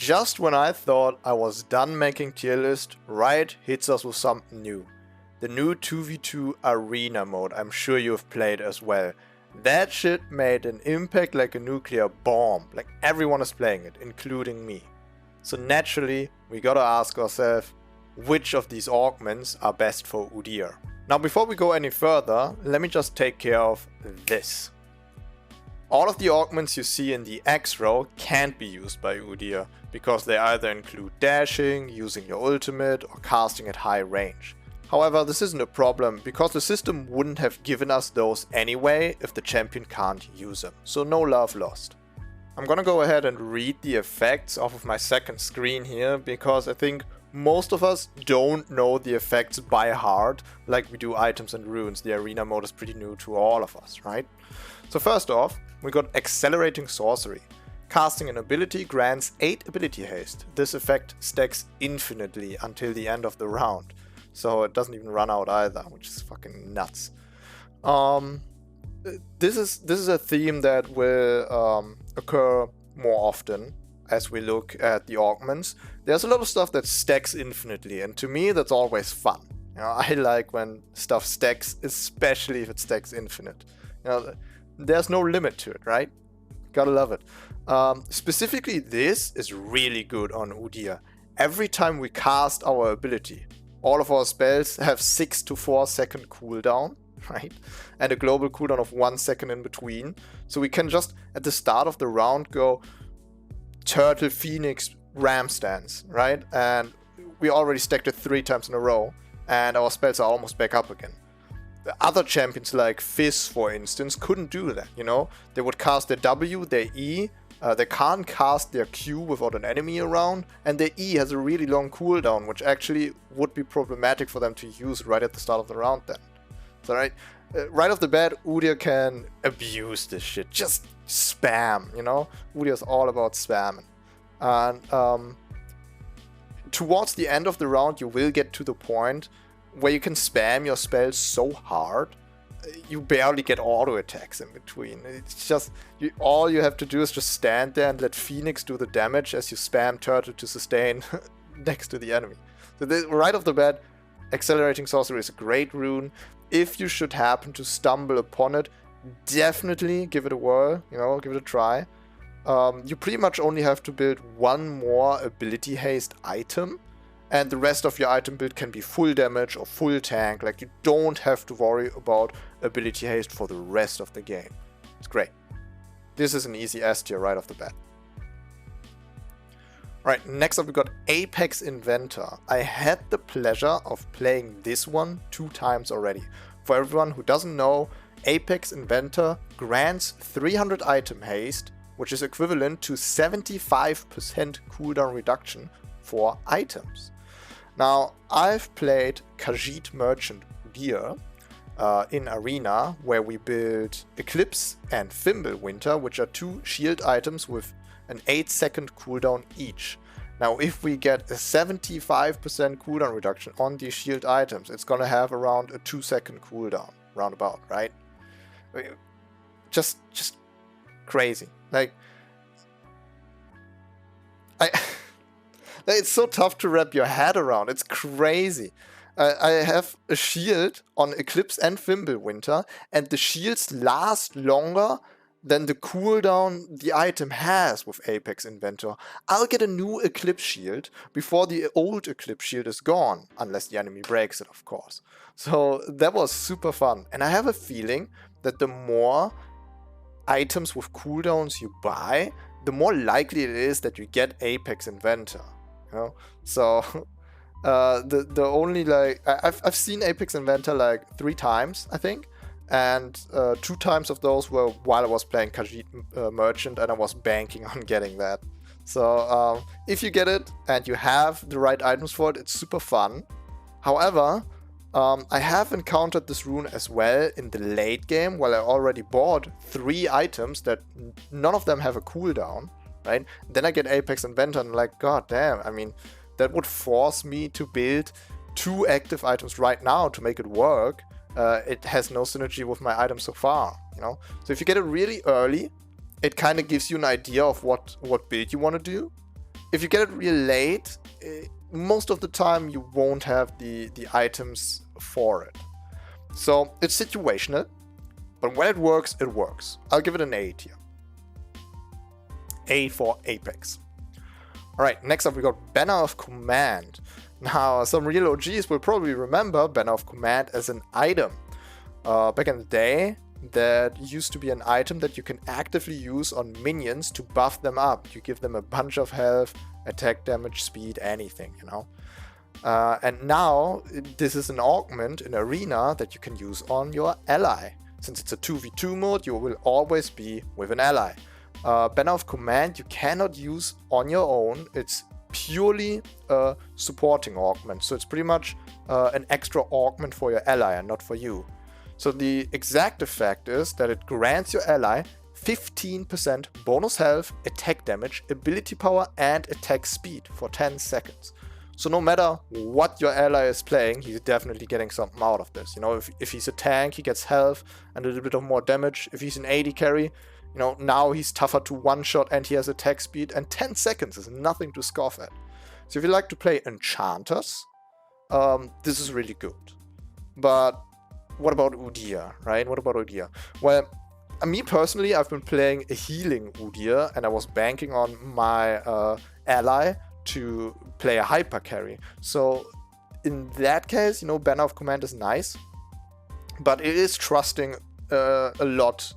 just when I thought I was done making tier list, Riot hits us with something new. The new 2v2 arena mode, I'm sure you've played as well. That shit made an impact like a nuclear bomb, like everyone is playing it, including me. So naturally, we gotta ask ourselves, which of these augments are best for Udyr? Now before we go any further, let me just take care of this. All of the augments you see in the X row can't be used by Udyr, because they either include dashing, using your ultimate, or casting at high range. However, this isn't a problem, because the system wouldn't have given us those anyway if the champion can't use them, so no love lost. I'm gonna go ahead and read the effects off of my second screen here, because I think most of us don't know the effects by heart like we do items and runes. The arena mode is pretty new to all of us, right? So first off, we got Accelerating Sorcery. Casting an ability grants 8 ability haste. This effect stacks infinitely until the end of the round. So it doesn't even run out either, which is fucking nuts. This is a theme that will occur more often as we look at the augments. There's a lot of stuff that stacks infinitely, and to me that's always fun. You know, I like when stuff stacks, especially if it stacks infinite. You know, there's no limit to it, right? Gotta love it. Specifically, this is really good on Udyr. Every time we cast our ability, all of our spells have 6 to 4 second cooldown, right? And a global cooldown of 1 second in between. So we can just, at the start of the round, go Turtle, Phoenix, Ram stance, right? And we already stacked it 3 times in a row, and our spells are almost back up again. The other champions like Fizz, for instance, couldn't do that, you know? They would cast their W, their E, they can't cast their Q without an enemy around, and their E has a really long cooldown, which actually would be problematic for them to use right at the start of the round then. So right off the bat, Udyr can abuse this shit. Just spam, you know? Udyr is all about spamming. And towards the end of the round, you will get to the point where you can spam your spells so hard, you barely get auto attacks in between. It's just, all you have to do is just stand there and let Phoenix do the damage as you spam Turtle to sustain next to the enemy. So right off the bat, Accelerating Sorcery is a great rune. If you should happen to stumble upon it, definitely give it a whirl, you know, give it a try. You pretty much only have to build one more ability haste item, and the rest of your item build can be full damage or full tank. Like, you don't have to worry about ability haste for the rest of the game. It's great. This is an easy S tier right off the bat. Alright, next up we got Apex Inventor. I had the pleasure of playing this one 2 times already. For everyone who doesn't know, Apex Inventor grants 300 item haste, which is equivalent to 75% cooldown reduction for items. Now, I've played Khajiit Merchant Udyr in Arena, where we build Eclipse and Fimbulwinter, which are 2 shield items with an 8-second cooldown each. Now, if we get a 75% cooldown reduction on these shield items, it's gonna have around a 2-second cooldown, roundabout, right? Just crazy. Like, it's so tough to wrap your head around. It's crazy. I have a shield on Eclipse and Fimbulwinter, and the shields last longer than the cooldown the item has with Apex Inventor. I'll get a new Eclipse shield before the old Eclipse shield is gone, unless the enemy breaks it, of course. So that was super fun. And I have a feeling that the more items with cooldowns you buy, the more likely it is that you get Apex Inventor. You know? So the only, like, I've seen Apex Inventor like 3 times, I think. And 2 times of those were while I was playing Khajiit Merchant, and I was banking on getting that. So if you get it and you have the right items for it, it's super fun. However, I have encountered this rune as well in the late game, while I already bought 3 items that none of them have a cooldown, right? Then I get Apex Inventor and I'm like, god damn, I mean, that would force me to build 2 active items right now to make it work. It has no synergy with my items so far, you know? So if you get it really early, it kind of gives you an idea of what build you want to do. if you get it real late, most of the time you won't have the items for it. So it's situational, but when it works, it works. I'll give it an A tier. A for Apex. Alright, next up we got Banner of Command. Now, some real OGs will probably remember Banner of Command as an item. Back in the day, that used to be an item that you can actively use on minions to buff them up. You give them a bunch of health, attack damage, speed, anything, you know. And now, this is an augment in Arena that you can use on your ally. Since it's a 2v2 mode, you will always be with an ally. Banner of Command you cannot use on your own. It's purely a supporting augment. So it's pretty much an extra augment for your ally and not for you. So the exact effect is that it grants your ally 15% bonus health, attack damage, ability power, and attack speed for 10 seconds. So no matter what your ally is playing, he's definitely getting something out of this. You know, if he's a tank, he gets health and a little bit of more damage. If he's an AD carry, you know, now he's tougher to one-shot and he has attack speed, and 10 seconds is nothing to scoff at. So if you like to play enchanters, this is really good. But what about Udyr, right? What about Udyr? Well, me personally, I've been playing a healing Udyr, and I was banking on my ally to play a hyper carry. So in that case, you know, Banner of Command is nice, but it is trusting a lot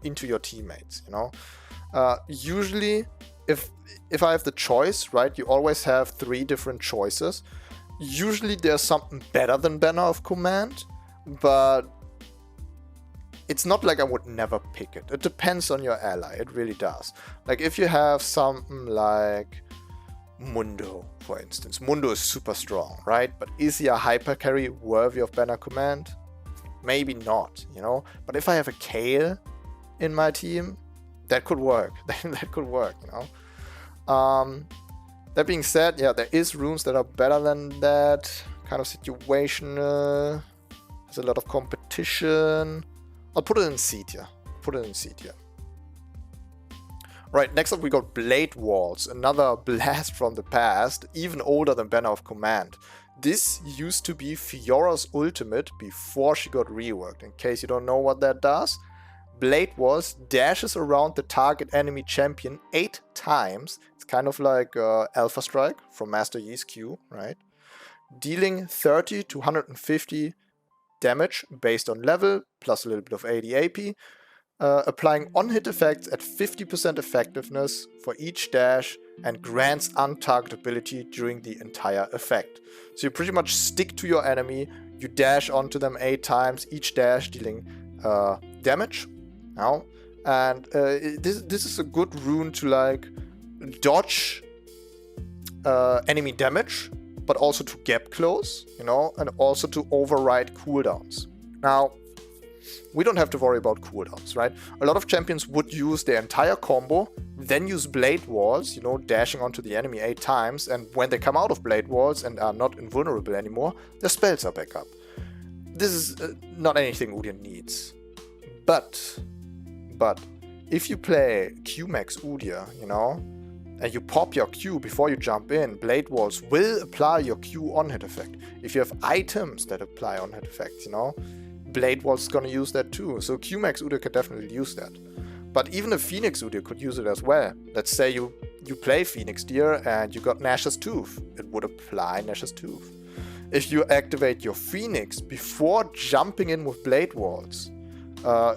into your teammates, you know. Usually, if I have the choice, right, you always have 3 different choices. Usually there's something better than Banner of Command, but it's not like I would never pick it. It depends on your ally, it really does. Like if you have something like Mundo, for instance. Mundo is super strong, right? But is he a hyper carry worthy of Banner Command? Maybe not, you know. But if I have a Kale in my team, that could work. That could work, you know. That being said, yeah, there is runes that are better than that. Kind of situational. There's a lot of competition. I'll put it in C tier. Right, next up we got Blade Waltz, another blast from the past, even older than Banner of Command. This used to be Fiora's ultimate before she got reworked. In case you don't know what that does, Blade Waltz dashes around the target enemy champion 8 times. It's kind of like Alpha Strike from Master Yi's Q, right? Dealing 30 to 150 damage based on level, plus a little bit of AD AP. Applying on-hit effects at 50% effectiveness for each dash and grants untargetability during the entire effect. So you pretty much stick to your enemy, you dash onto them 8 times, each dash dealing damage. Now, and this is a good rune to like dodge enemy damage, but also to gap close, you know, and also to override cooldowns. Now, we don't have to worry about cooldowns, right? A lot of champions would use their entire combo, then use Blade Waltz, you know, dashing onto the enemy 8 times, and when they come out of Blade Waltz and are not invulnerable anymore, their spells are back up. This is not anything Udyr needs. But, if you play Q-Max Udyr, you know, and you pop your Q before you jump in, Blade Waltz will apply your Q on-hit effect. If you have items that apply on-hit effects, you know, Blade Waltz is gonna use that too. So Q-Max Udyr could definitely use that. But even a Phoenix Udyr could use it as well. Let's say you play Phoenix Deer and you got Nash's Tooth. It would apply Nash's Tooth. If you activate your Phoenix before jumping in with Blade Waltz,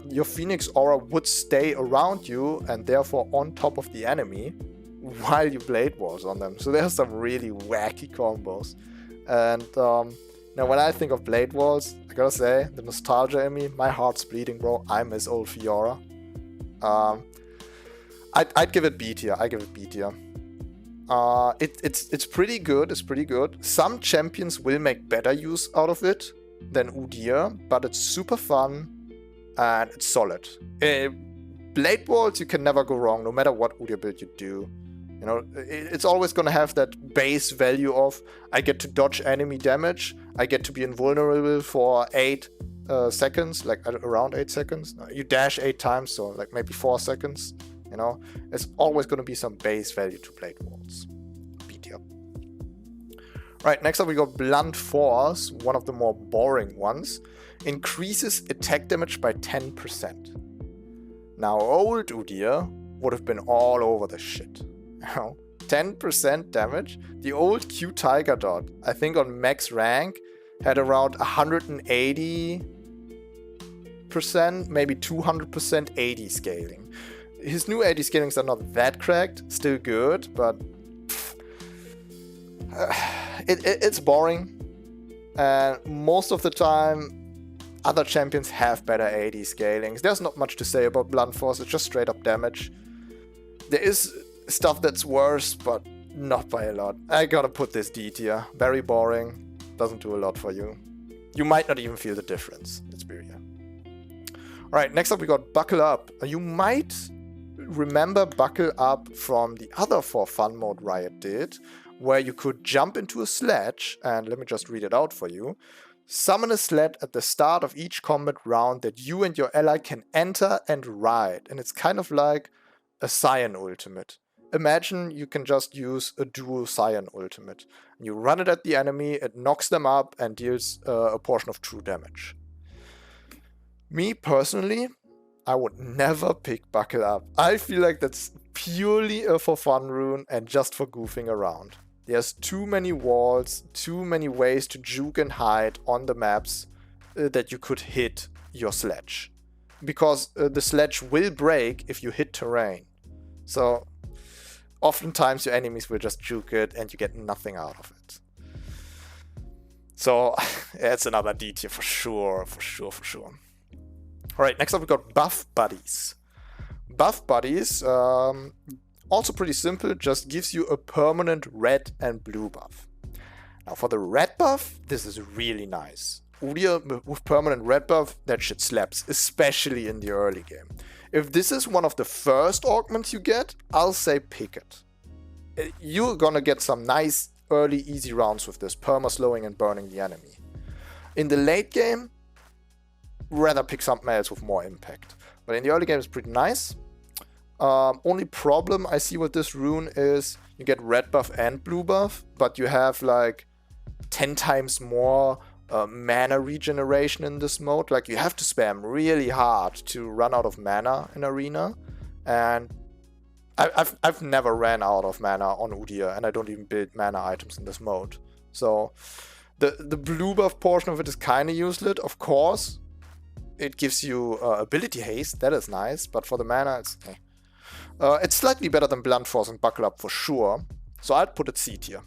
your Phoenix aura would stay around you and therefore on top of the enemy while you Blade Waltz on them. So there's some really wacky combos. And now when I think of Blade Waltz, I gotta say, the nostalgia in me, my heart's bleeding, bro. I miss old Fiora. I'd give it B tier. It's pretty good. It's pretty good. Some champions will make better use out of it than Udyr, but it's super fun and it's solid. Blade Waltz, you can never go wrong, no matter what Udyr build you do. You know, it's always gonna have that base value of I get to dodge enemy damage, I get to be invulnerable for 8 seconds, like around 8 seconds. You dash 8 times, so like maybe 4 seconds. You know, it's always gonna be some base value to Blade Waltz. tier. Right, next up we got Blunt Force, one of the more boring ones. Increases attack damage by 10%. Now, old Udyr would have been all over this shit. 10% damage? The old Q Tiger Dot, I think on max rank, had around 180%, maybe 200% AD scaling. His new AD scalings are not that cracked, still good, but it's boring. And most of the time, other champions have better AD scalings. There's not much to say about Blunt Force, it's just straight up damage. There is stuff that's worse, but not by a lot. I gotta put this D tier. Very boring, doesn't do a lot for you. You might not even feel the difference, let's be real. Alright, next up we got Buckle Up. You might remember Buckle Up from the other For Fun mode Riot did, where you could jump into a sledge, and let me just read it out for you. Summon a sled at the start of each combat round that you and your ally can enter and ride. And it's kind of like a Scion ultimate. Imagine you can just use a dual Scion ultimate. You run it at the enemy, it knocks them up and deals a portion of true damage. Me personally, I would never pick Buckle Up. I feel like that's purely a for fun rune and just for goofing around. There's too many walls, too many ways to juke and hide on the maps that you could hit your sledge. Because the sledge will break if you hit terrain. So oftentimes your enemies will just juke it and you get nothing out of it. So it's another D tier for sure. Alright, next up we got Buff Buddies. Buff Buddies, also pretty simple, just gives you a permanent red and blue buff. Now for the red buff, this is really nice. Udyr with permanent red buff, that shit slaps, especially in the early game. If this is one of the first augments you get, I'll say pick it. You're gonna get some nice early easy rounds with this, perma slowing and burning the enemy. In the late game, rather pick something else with more impact. But in the early game it's pretty nice. Only problem I see with this rune is you get red buff and blue buff, but you have like 10 times more mana regeneration in this mode. Like you have to spam really hard to run out of mana in Arena, and I've never ran out of mana on Udyr, and I don't even build mana items in this mode. So the blue buff portion of it is kind of useless, of course. It gives you ability haste, that is nice, but for the mana it's it's slightly better than Blunt Force and Buckle Up for sure, so I'd put it C tier.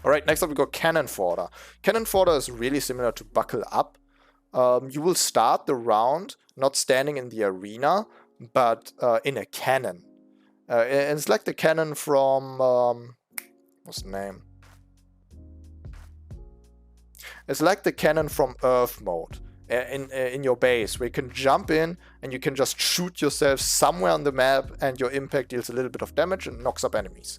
Alright, next up we got Cannon Fodder. Cannon Fodder is really similar to Buckle Up. You will start the round not standing in the arena, but in a cannon. It's like the cannon from... what's the name? It's like the cannon from Earth mode. In your base, where you can jump in and you can just shoot yourself somewhere on the map and your impact deals a little bit of damage and knocks up enemies.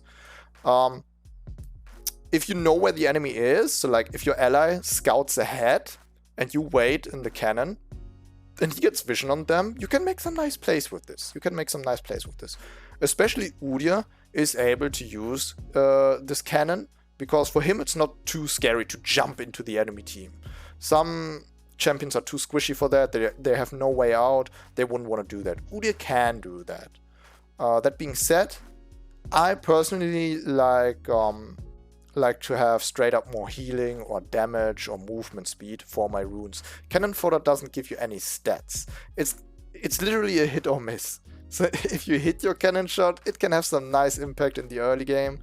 If you know where the enemy is, so like if your ally scouts ahead and you wait in the cannon and he gets vision on them, you can make some nice plays with this. Especially Udyr is able to use this cannon, because for him it's not too scary to jump into the enemy team. Some champions are too squishy for that, they have no way out, they wouldn't want to do that. Udyr can do that. That being said, I personally like to have straight up more healing or damage or movement speed for my runes. Cannon Fodder doesn't give you any stats. It's literally a hit or miss. So if you hit your cannon shot, it can have some nice impact in the early game.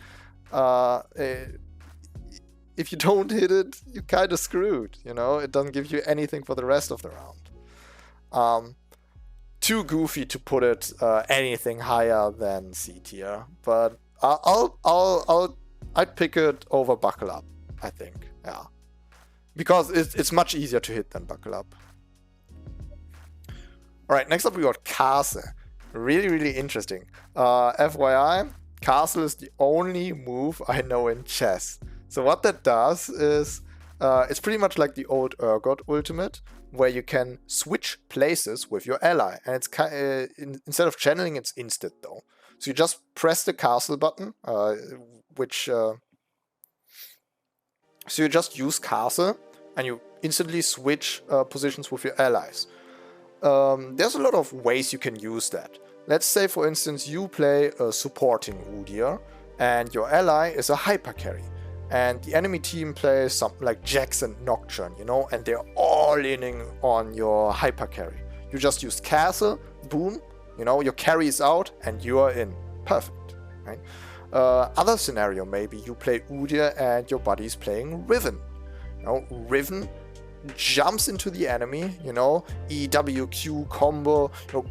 If you don't hit it, you're kind of screwed, you know? It doesn't give you anything for the rest of the round. Too goofy to put it anything higher than C tier, but I'd pick it over Buckle Up, I think, yeah. Because it's much easier to hit than Buckle Up. Alright, next up we got Castle. Really interesting. FYI, Castle is the only move I know in chess. So what that does is, it's pretty much like the old Urgot ultimate, where you can switch places with your ally. And it's instead of channeling, it's instant though. So you just press the castle button, so you just use castle, and you instantly switch positions with your allies. There's a lot of ways you can use that. Let's say, for instance, you play a supporting Udyr, and your ally is a hyper carry. And the enemy team plays something like Jax and Nocturne, you know, and they're all leaning on your hyper carry. You just use castle, boom, you know, your carry is out, and you are in. Perfect, right? Other scenario, maybe you play Udyr and your buddy's playing Riven. You know, Riven jumps into the enemy, you know, EWQ combo, you know,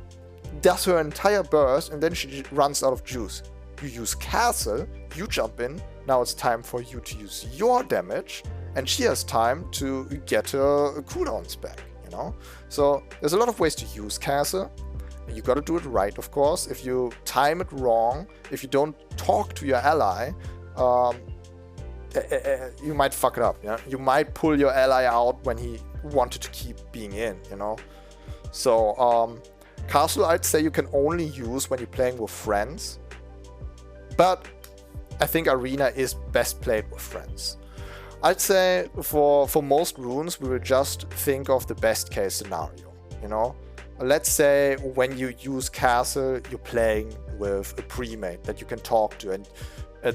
does her entire burst, and then she runs out of juice. You use castle, you jump in, now it's time for you to use your damage, and she has time to get her cooldowns back, you know? So there's a lot of ways to use castle. You gotta do it right, of course. If you time it wrong, if you don't talk to your ally, you might fuck it up, yeah? You might pull your ally out when he wanted to keep being in, you know? So, castle, I'd say you can only use when you're playing with friends, but I think Arena is best played with friends. I'd say for most runes, we will just think of the best case scenario, you know? Let's say when you use castle, you're playing with a pre-mate that you can talk to, and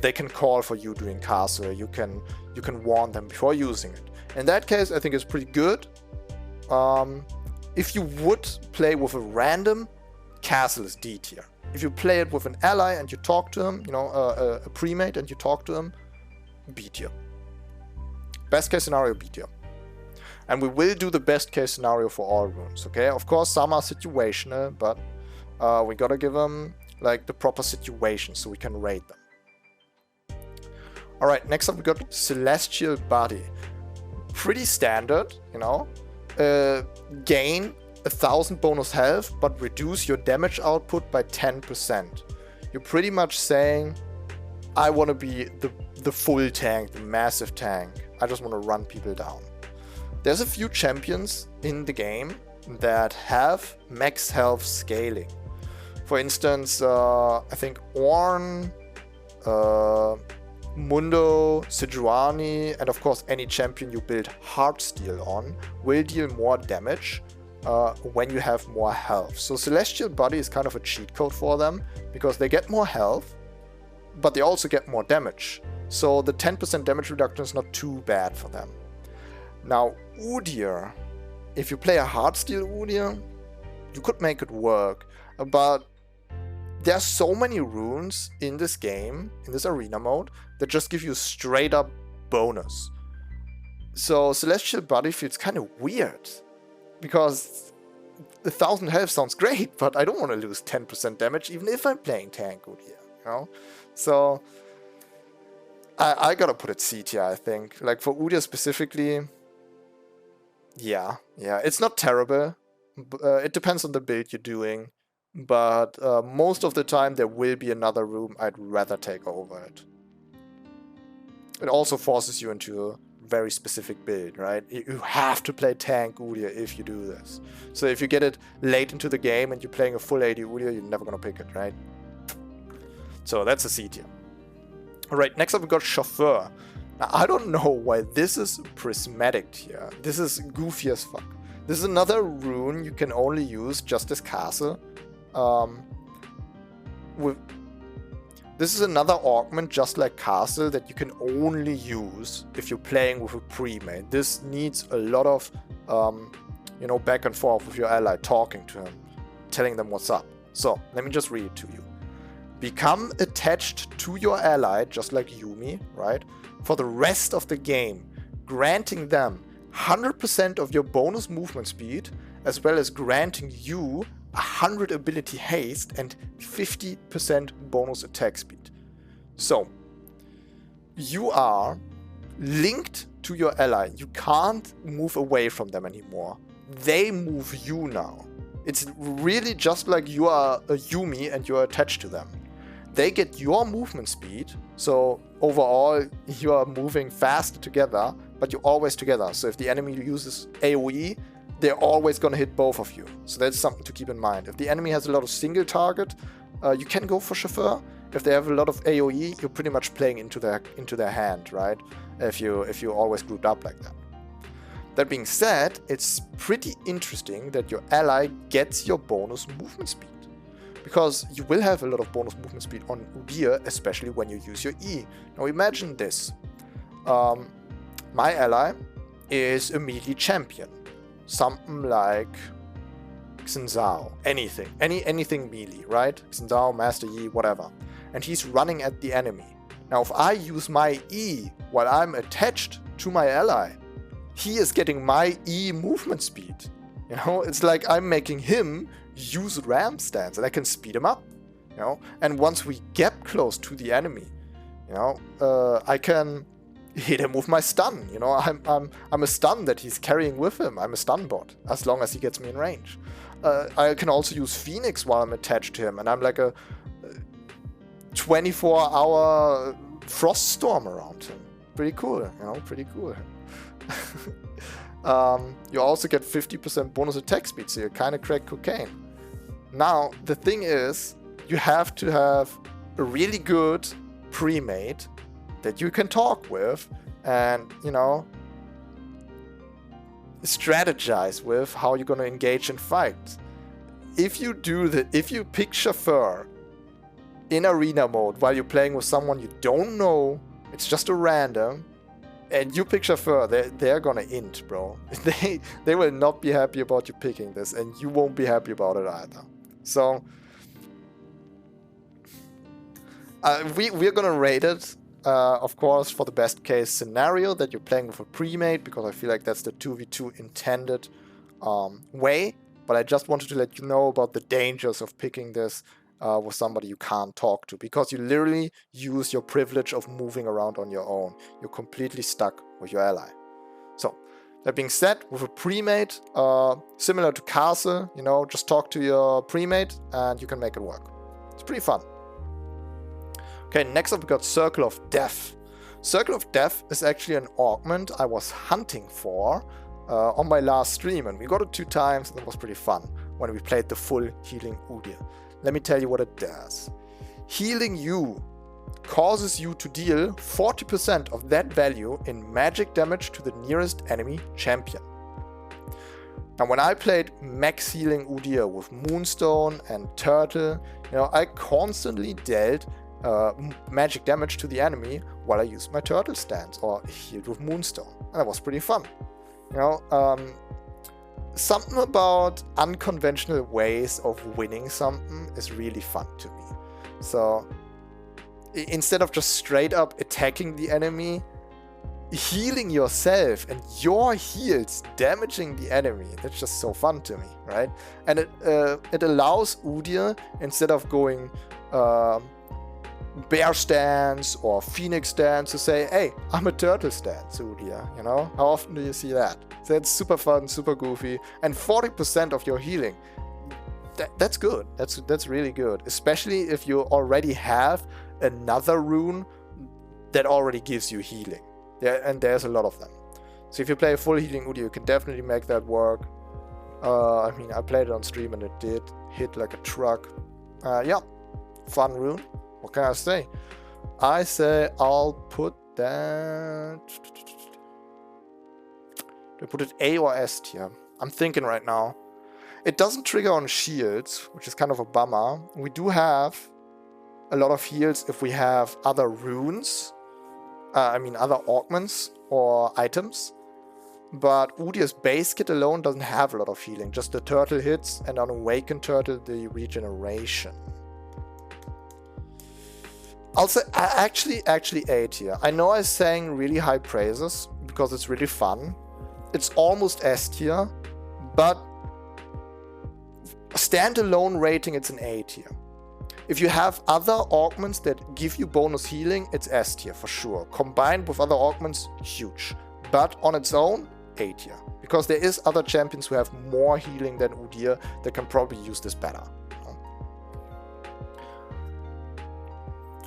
they can call for you doing castle. You can warn them before using it. In that case, I think it's pretty good. If you would play with a random, castle is D tier. If you play it with an ally and you talk to him, you know, a pre-mate and you talk to him, B tier. Best case scenario, B tier. And we will do the best case scenario for all runes, okay? Of course, some are situational, but we gotta give them like the proper situation so we can rate them. Alright, next up we got Celestial Body. Pretty standard, you know. Gain 1000 bonus health, but reduce your damage output by 10%. You're pretty much saying, I want to be the full tank, the massive tank. I just want to run people down. There's a few champions in the game that have max health scaling. For instance, I think Ornn, Mundo, Sejuani, and of course any champion you build Heartsteel on will deal more damage when you have more health. So Celestial Body is kind of a cheat code for them, because they get more health, but they also get more damage. So the 10% damage reduction is not too bad for them. Now Udyr, if you play a Heartsteel Udyr, you could make it work, but there are so many runes in this game, in this arena mode, that just give you straight up bonus. So Celestial Body feels kind of weird, because 1000 health sounds great, but I don't want to lose 10% damage even if I'm playing tank Udyr, you know? So I gotta put it C tier, I think. Like for Udyr specifically, yeah, it's not terrible. It depends on the build you're doing. But most of the time there will be another room I'd rather take over it. It also forces you into a very specific build, right? You have to play tank Udyr if you do this. So if you get it late into the game and you're playing a full AD Udyr, you're never gonna pick it, right? So that's a C tier. Alright, next up we got Chauffeur. Now I don't know why this is prismatic tier. This is goofy as fuck. This is another rune you can only use just as castle. This is another augment just like castle that you can only use if you're playing with a pre-mate. This needs a lot of you know, back and forth with your ally, talking to him, telling them what's up. So let me just read it to you. Become attached to your ally, just like Yuumi, right? For the rest of the game, granting them 100% of your bonus movement speed, as well as granting you 100 ability haste and 50% bonus attack speed. So, you are linked to your ally. You can't move away from them anymore. They move you now. It's really just like you are a Yuumi and you're attached to them. They get your movement speed, so overall you are moving faster together, but you're always together. So if the enemy uses AoE, they're always going to hit both of you. So that's something to keep in mind. If the enemy has a lot of single target You can go for Chauffeur. If they have a lot of AoE, you're pretty much playing into their hand, right? If you always grouped up like that. That being said, it's pretty interesting that your ally gets your bonus movement speed. Because you will have a lot of bonus movement speed on Udyr, especially when you use your E. Now imagine this. My ally is a melee champion. Something like Xinzao. Anything melee, right? Xinzao, Master Yi, whatever. And he's running at the enemy. Now if I use my E while I'm attached to my ally, he is getting my E movement speed. You know, it's like I'm making him use ram stance and I can speed him up. You know, and once we get close to the enemy, you know, I can hit him with my stun. You know, I'm a stun that he's carrying with him. I'm a stun bot as long as he gets me in range. I can also use Phoenix while I'm attached to him, and I'm like a 24-hour frost storm around him. Pretty cool, you know, pretty cool. You also get 50% bonus attack speed, so you kind of crack cocaine. Now, the thing is, you have to have a really good pre-made that you can talk with and, you know, strategize with how you're going to engage in fights. If you pick Chauffeur in arena mode while you're playing with someone you don't know, it's just a random, and you pick Chauffeur, they're gonna int, bro. They will not be happy about you picking this, and you won't be happy about it either. So we're gonna rate it, of course, for the best case scenario that you're playing with a pre-made, because I feel like that's the 2v2 intended way. But I just wanted to let you know about the dangers of picking this with somebody you can't talk to, because you literally use your privilege of moving around on your own. You're completely stuck with your ally. So, that being said, with a pre-made, similar to Castle, you know, just talk to your pre-made and you can make it work. It's pretty fun. Okay, next up we got Circle of Death. Circle of Death is actually an augment I was hunting for on my last stream, and we got it 2 times, and it was pretty fun when we played the full healing Udyr. Let me tell you what it does. Healing you causes you to deal 40% of that value in magic damage to the nearest enemy champion. Now, when I played max healing Udyr with Moonstone and Turtle, you know, I constantly dealt magic damage to the enemy while I used my Turtle stance or healed with Moonstone, and that was pretty fun. You know, something about unconventional ways of winning something is really fun to me. So instead of just straight up attacking the enemy, healing yourself and your heals damaging the enemy, that's just so fun to me, right? And it allows Udyr, instead of going bear stance or phoenix stance, to say, hey, I'm a turtle stance, Udyr, you know? How often do you see that? So it's super fun, super goofy, and 40% of your healing, that's good. That's really good, especially if you already have another rune that already gives you healing. And there's a lot of them. So if you play a full healing Udyr, you can definitely make that work. I mean, I played it on stream and it did hit like a truck. Yeah, fun rune. What can I say? I say I'll put that... Do I put it A or S tier? I'm thinking right now. It doesn't trigger on shields, which is kind of a bummer. We do have a lot of heals if we have other runes. Other augments or items. But Udyr's base kit alone doesn't have a lot of healing. Just the turtle hits, and on Awakened Turtle, the regeneration. I'll say actually A tier. I know I sang really high praises because it's really fun. It's almost S tier, but standalone rating, it's an A tier. If you have other augments that give you bonus healing, it's S tier for sure. Combined with other augments, huge. But on its own, A tier. Because there is other champions who have more healing than Udyr that can probably use this better.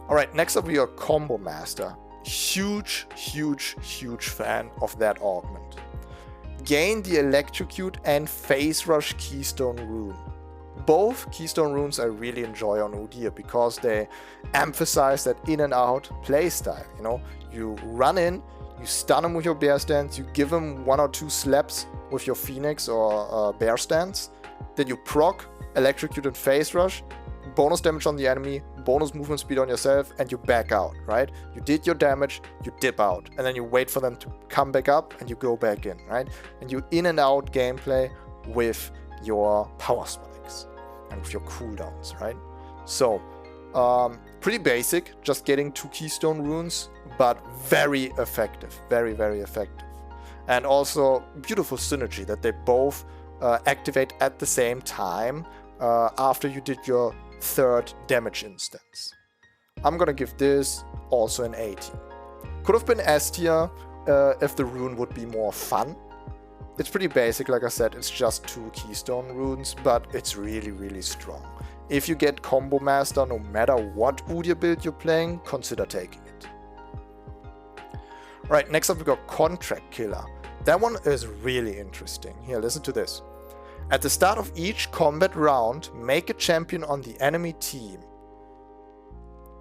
Alright, next up we are Combo Master. Huge fan of that augment. Gain the Electrocute and Phase Rush Keystone rune. both Keystone runes I really enjoy on Udyr because they emphasize that in and out playstyle. You know, you run in, you stun him with your bear stance, you give him 1 or 2 slaps with your Phoenix or bear stance, then you proc, electrocute and phase rush, bonus damage on the enemy, bonus movement speed on yourself, and you back out, right? You did your damage, you dip out, and then you wait for them to come back up and you go back in, right? And you in and out gameplay with your power spikes and with your cooldowns, right? So, pretty basic, just getting 2 Keystone runes, but very effective, very, very effective. And also beautiful synergy that they both activate at the same time after you did your 3rd damage instance. I'm gonna give this also an A tier. Could have been S tier if the rune would be more fun. It's pretty basic, like I said, it's just 2 Keystone runes, but it's really, really strong. If you get Combo Master, no matter what Udyr build you're playing, consider taking it. Right, next up we got Contract Killer. That one is really interesting. Here, listen to this. At the start of each combat round, make a champion on the enemy team.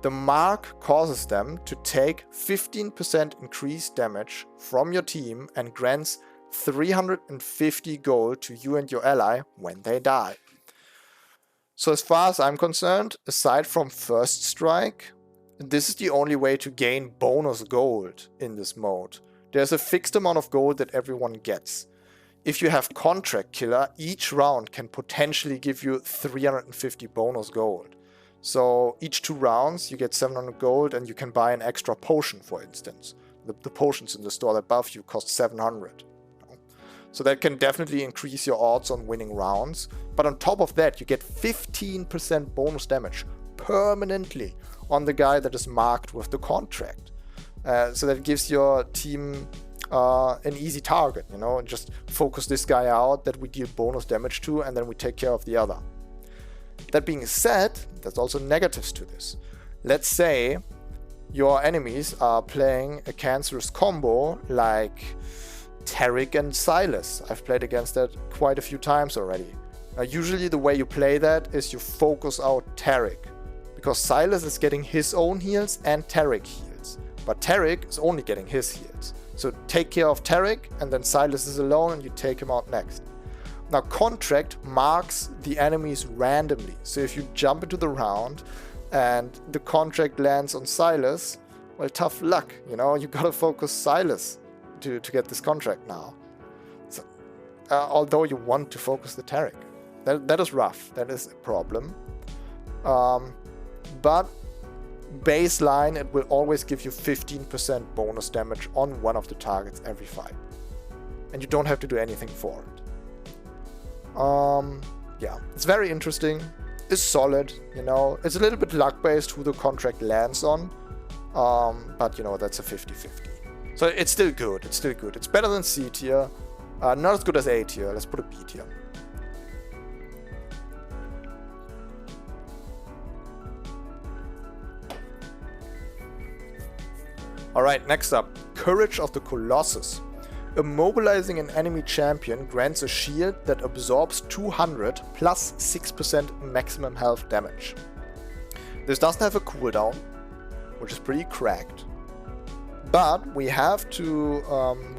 The mark causes them to take 15% increased damage from your team and grants 350 gold to you and your ally when they die. So as far as I'm concerned, aside from First Strike, this is the only way to gain bonus gold in this mode. There's a fixed amount of gold that everyone gets. If you have Contract Killer, each round can potentially give you 350 bonus gold. So each 2 rounds you get 700 gold and you can buy an extra potion, for instance. The potions in the store above you cost 700. So that can definitely increase your odds on winning rounds. But on top of that, you get 15% bonus damage permanently on the guy that is marked with the contract. So that gives your team an easy target, you know, and just focus this guy out that we deal bonus damage to, and then we take care of the other. That being said, there's also negatives to this. Let's say your enemies are playing a cancerous combo like Taric and Silas. I've played against that quite a few times already. Usually the way you play that is you focus out Taric, because Silas is getting his own heals and Taric heals, but Taric is only getting his heals. So take care of Taric, and then Silas is alone and you take him out next. Now Contract marks the enemies randomly, so if you jump into the round and the contract lands on Silas, well, tough luck, you know, you gotta focus Silas to get this contract now. So, although you want to focus the Taric. That is rough, that is a problem. But baseline, it will always give you 15% bonus damage on one of the targets every fight. And you don't have to do anything for it. Yeah, it's very interesting. It's solid, you know. It's a little bit luck-based who the contract lands on. But, you know, that's a 50-50. So it's still good, it's still good. It's better than C tier. Not as good as A tier, let's put a B tier. Alright, next up, Courage of the Colossus. Immobilizing an enemy champion grants a shield that absorbs 200 plus 6% maximum health damage. This doesn't have a cooldown, which is pretty cracked. But we have to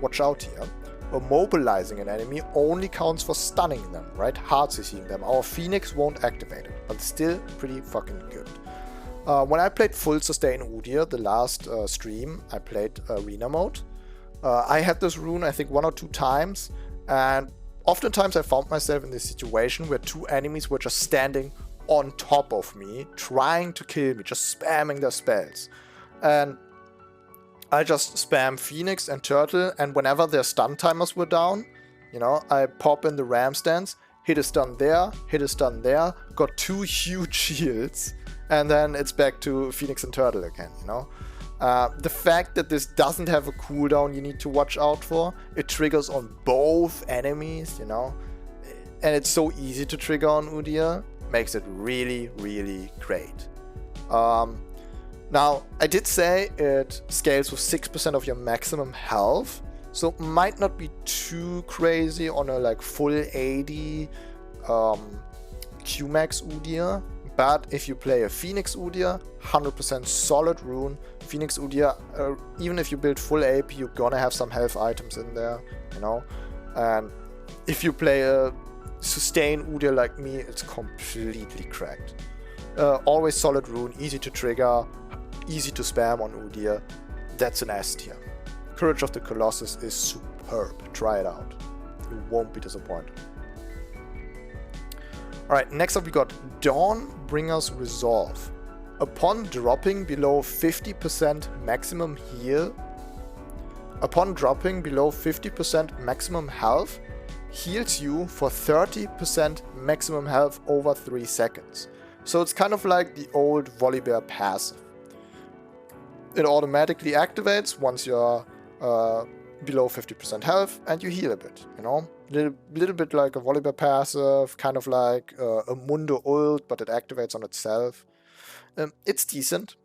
watch out here. Immobilizing an enemy only counts for stunning them, right? Hard CCing them. Our Phoenix won't activate it, but still pretty fucking good. When I played full sustain Udyr, the last stream, I played arena mode. I had this rune I think 1 or 2 times, and oftentimes I found myself in this situation where 2 enemies were just standing on top of me, trying to kill me, just spamming their spells. And I just spam Phoenix and Turtle, and whenever their stun timers were down, you know, I pop in the ram stance, hit a stun there, hit a stun there, got 2 huge shields, and then it's back to Phoenix and Turtle again, you know. The fact that this doesn't have a cooldown you need to watch out for, it triggers on both enemies, you know, and it's so easy to trigger on Udyr, makes it really, really great. Now, I did say it scales with 6% of your maximum health, so it might not be too crazy on a like full 80 Q-Max Udyr, but if you play a Phoenix Udyr, 100% solid rune. Phoenix Udyr, even if you build full AP, you're gonna have some health items in there, you know. And if you play a sustain Udyr like me, it's completely cracked. Always solid rune, easy to trigger, easy to spam on Udyr. That's an S tier. Courage of the Colossus is superb. Try it out. You won't be disappointed. Alright, next up we got Dawnbringers Resolve. Upon dropping below 50% maximum heal, upon dropping below 50% maximum health, heals you for 30% maximum health over 3 seconds. So it's kind of like the old Volibear passive. It automatically activates once you're below 50% health and you heal a bit, you know? Little bit like a Volibear passive, kind of like a Mundo ult, but it activates on itself. It's decent.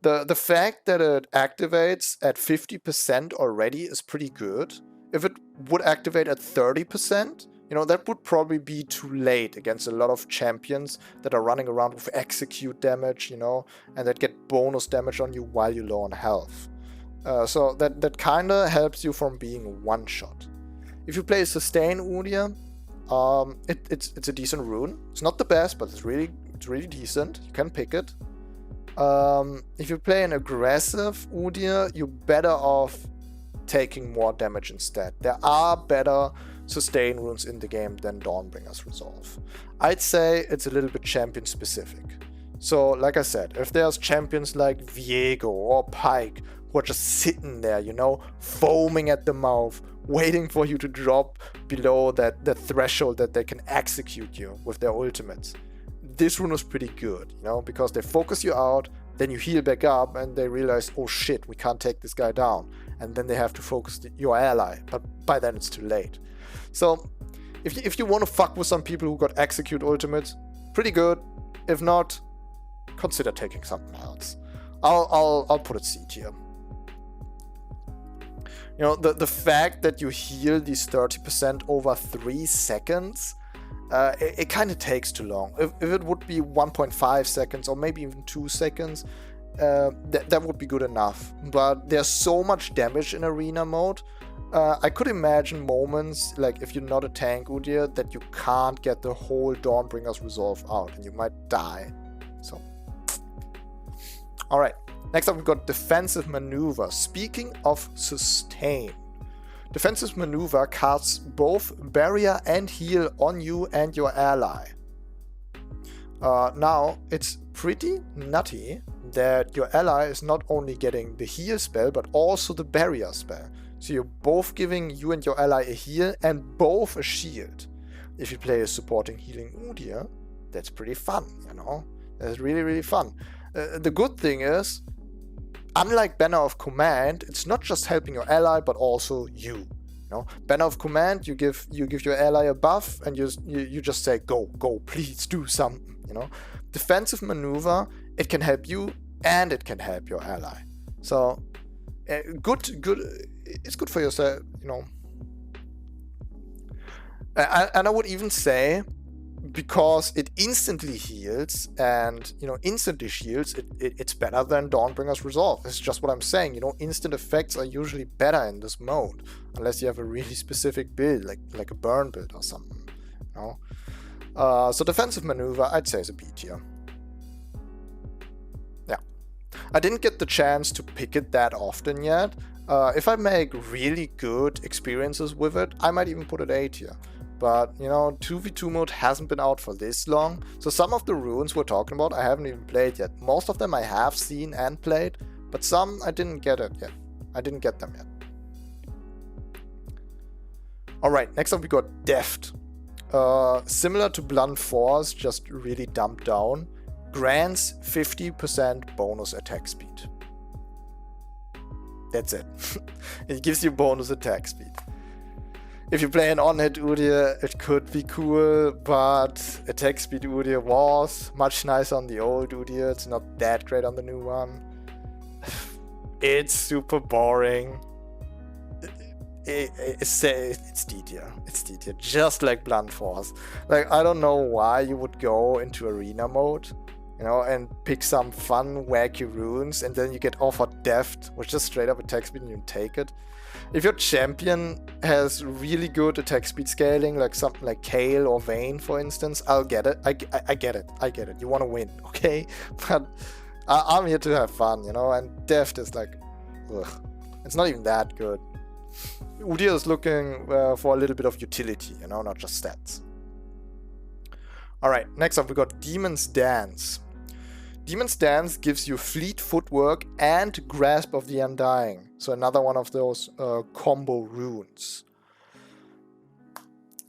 The fact that it activates at 50% already is pretty good. If it would activate at 30%, you know, that would probably be too late against a lot of champions that are running around with execute damage, you know, and that get bonus damage on you while you're low on health. So that kinda helps you from being one-shot. If you play a sustain Udyr, it's a decent rune. It's not the best, but it's really decent. You can pick it. If you play an aggressive Udyr, you're better off taking more damage instead. There are better sustain runes in the game than Dawnbringers Resolve. I'd say it's a little bit champion specific. So like I said, if there's champions like Viego or Pyke who are just sitting there, you know, foaming at the mouth, waiting for you to drop below that threshold that they can execute you with their ultimates, this rune is pretty good, you know, because they focus you out, then you heal back up and they realize, oh shit, we can't take this guy down. And then they have to focus your ally, but by then it's too late. So if you want to fuck with some people who got execute ultimates, pretty good. If not, consider taking something else. I'll put it C tier. You know, the fact that you heal these 30% over 3 seconds, it kind of takes too long. If it would be 1.5 seconds or maybe even 2 seconds, that would be good enough. But there's so much damage in arena mode. I could imagine moments, like if you're not a tank Udyr, that you can't get the whole Dawnbringers Resolve out and you might die. So, alright. Next up we've got Defensive Maneuver. Speaking of sustain, Defensive Maneuver casts both barrier and heal on you and your ally. Now, it's pretty nutty that your ally is not only getting the heal spell, but also the barrier spell. So you're both giving you and your ally a heal and both a shield. If you play a supporting healing Udyr, that's pretty fun, you know? That's really fun. The good thing is, unlike Banner of Command, it's not just helping your ally, but also you. You know? Banner of Command, you give your ally a buff, and you just say, go, please do something. You know, Defensive Maneuver, it can help you and it can help your ally. So good. It's good for yourself, you know. And I would even say, because it instantly heals and, you know, instantly shields, it's better than Dawnbringers Resolve. It's just what I'm saying, you know, instant effects are usually better in this mode, unless you have a really specific build, like a burn build or something, you know. So Defensive Maneuver, I'd say is a B tier. Yeah. I didn't get the chance to pick it that often yet. If I make really good experiences with it, I might even put it A tier. But, you know, 2v2 mode hasn't been out for this long, so some of the runes we're talking about I haven't even played yet. Most of them I have seen and played, but some I didn't get it yet. I didn't get them yet. Alright, next up we got Deft. Similar to Blunt Force, just really dumbed down. Grants 50% bonus attack speed. That's it. It gives you bonus attack speed. If you play an on-hit Udyr, it could be cool, but attack speed Udyr was much nicer on the old Udyr. It's not that great on the new one. It's super boring. It's D tier. It's D tier. Just like Blunt Force. Like, I don't know why you would go into arena mode, you know, and pick some fun, wacky runes, and then you get offered Deft, which just straight up attack speed and you take it. If your champion has really good attack speed scaling, like something like Kale or Vayne, for instance, I'll get it. I get it. I get it. You want to win, okay? But I'm here to have fun, you know, and Deft is like, ugh. It's not even that good. Udyr is looking for a little bit of utility, you know, not just stats. Alright, next up we got Demon's Dance. Demon's Dance gives you Fleet Footwork and Grasp of the Undying. So another one of those combo runes.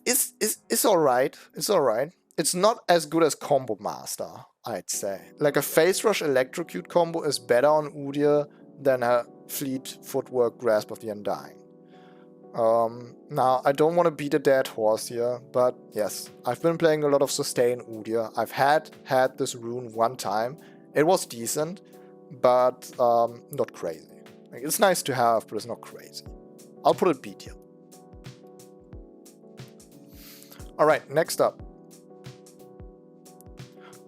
It's alright. It's alright. It's not as good as Combo Master, I'd say. Like a Phase Rush Electrocute combo is better on Udyr than a Fleet Footwork Grasp of the Undying. Now, I don't want to beat a dead horse here, but yes, I've been playing a lot of Sustain Udyr. I've had this rune one time. It was decent, but not crazy. Like, it's nice to have, but it's not crazy. I'll put it B tier. Alright, next up.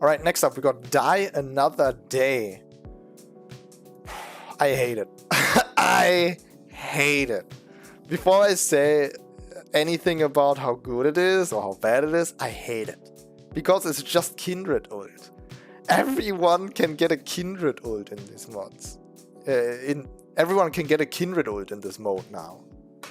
Alright, next up we got Die Another Day. I hate it. I hate it. Before I say anything about how good it is or how bad it is, I hate it. Because it's just Kindred ult. Everyone can get a Kindred ult in these mods. Everyone can get a Kindred ult in this mode now.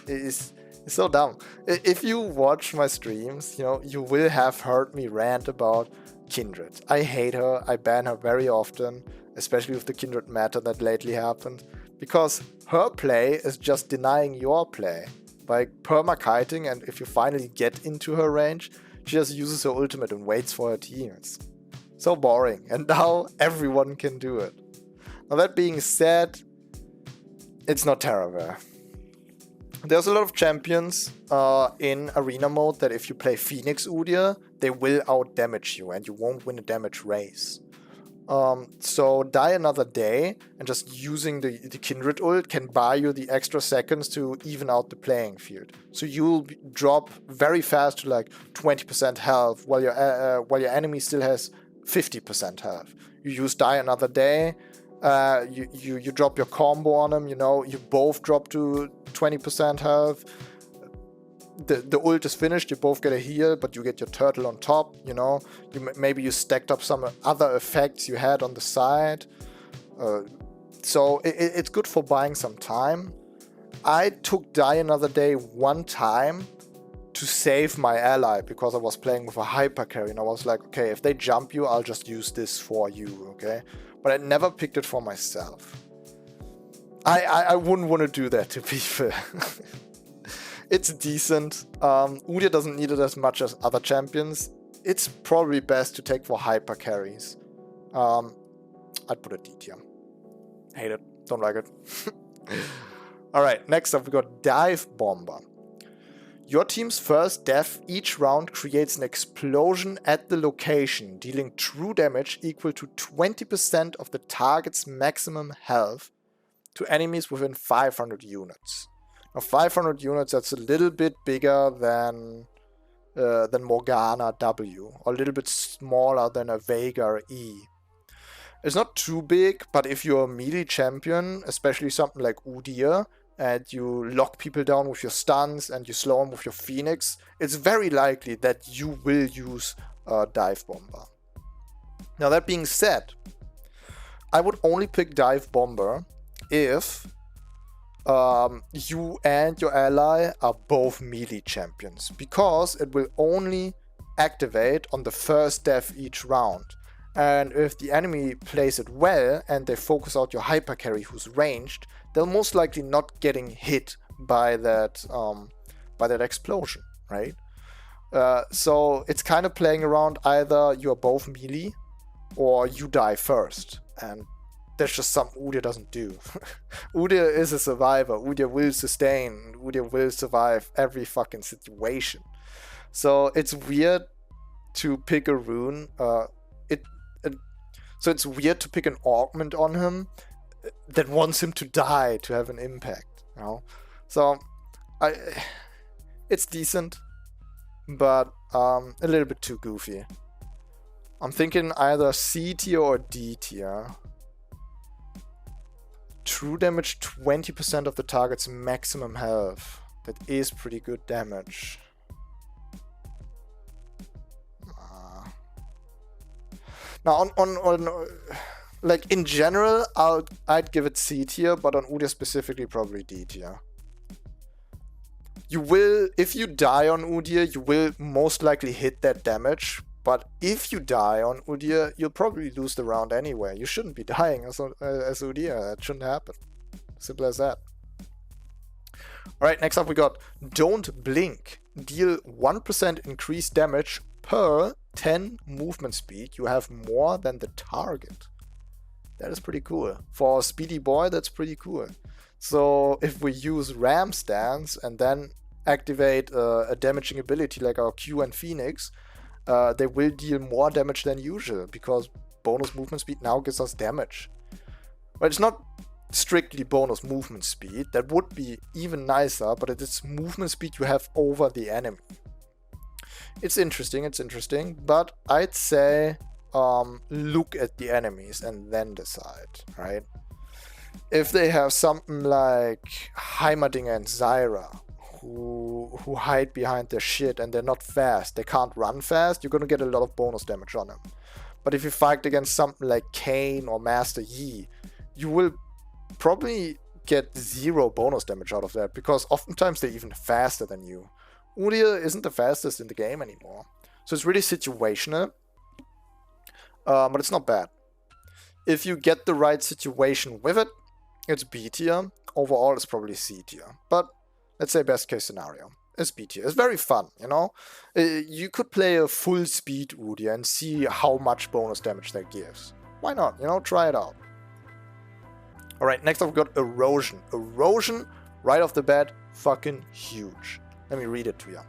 It's so dumb. If you watch my streams, you know, you will have heard me rant about Kindred. I hate her. I ban her very often, especially with the Kindred meta that lately happened. Because her play is just denying your play. By perma-kiting, and if you finally get into her range, she just uses her ultimate and waits for her team. It's so boring, and now everyone can do it. Now that being said, it's not terrible. There's a lot of champions in arena mode that if you play Phoenix Udyr, they will out-damage you and you won't win a damage race. So Die Another Day and just using the Kindred ult can buy you the extra seconds to even out the playing field. So you'll drop very fast to like 20% health while your enemy still has 50% health. You use Die Another Day, you drop your combo on him, you know, you both drop to 20% health. The ult is finished, you both get a heal, but you get your turtle on top, you know. Maybe you stacked up some other effects you had on the side. So it's good for buying some time. I took Die Another Day one time to save my ally because I was playing with a hyper carry and I was like, okay, if they jump you, I'll just use this for you, okay? But I never picked it for myself. I wouldn't want to do that, to be fair. It's decent. Udyr doesn't need it as much as other champions. It's probably best to take for hyper carries. I'd put it D tier. Hate it. Don't like it. Alright, next up we got Dive Bomber. Your team's first death each round creates an explosion at the location, dealing true damage equal to 20% of the target's maximum health to enemies within 500 units. Now 500 units, that's a little bit bigger than Morgana W, or a little bit smaller than a Veigar E. It's not too big, but if you're a melee champion, especially something like Udyr, and you lock people down with your stuns and you slow them with your Phoenix, it's very likely that you will use Dive Bomber. Now that being said, I would only pick Dive Bomber if you and your ally are both melee champions, because it will only activate on the first death each round. And if the enemy plays it well and they focus out your hyper carry who's ranged, they'll most likely not getting hit by that explosion, right? So it's kind of playing around, either you're both melee or you die first, and that's just something Udyr doesn't do. Udyr is a survivor. Udyr will sustain. Udyr will survive every fucking situation. So it's weird to pick a rune. So it's weird to pick an augment on him that wants him to die to have an impact. You know? So It's decent, but a little bit too goofy. I'm thinking either C tier or D tier. True damage 20% of the target's maximum health. That is pretty good damage. Now on like in general, I'd give it C tier, but on Udyr specifically probably D tier. You will, if you die on Udyr, you will most likely hit that damage. But if you die on Udyr, you'll probably lose the round anyway. You shouldn't be dying as Udyr. That shouldn't happen. Simple as that. Alright, next up we got Don't Blink. Deal 1% increased damage per 10 movement speed. You have more than the target. That is pretty cool. For a speedy boy, that's pretty cool. So if we use Ram Stance and then activate a damaging ability like our Q and Phoenix, they will deal more damage than usual because bonus movement speed now gives us damage. But it's not strictly bonus movement speed. That would be even nicer, but it is movement speed you have over the enemy. It's interesting, but I'd say look at the enemies and then decide, right? If they have something like Heimerdinger and Zyra, who hide behind their shit and they're not fast, they can't run fast, you're gonna get a lot of bonus damage on them. But if you fight against something like Kayn or Master Yi, you will probably get 0 bonus damage out of that, because oftentimes they're even faster than you. Udyr isn't the fastest in the game anymore. So it's really situational, but it's not bad. If you get the right situation with it, it's B tier. Overall, it's probably C tier. But let's say best case scenario, it's B tier. It's very fun, you know? You could play a full speed Udyr and see how much bonus damage that gives. Why not? You know, try it out. Alright, next up we've got Erosion. Erosion, right off the bat, fucking huge. Let me read it to you.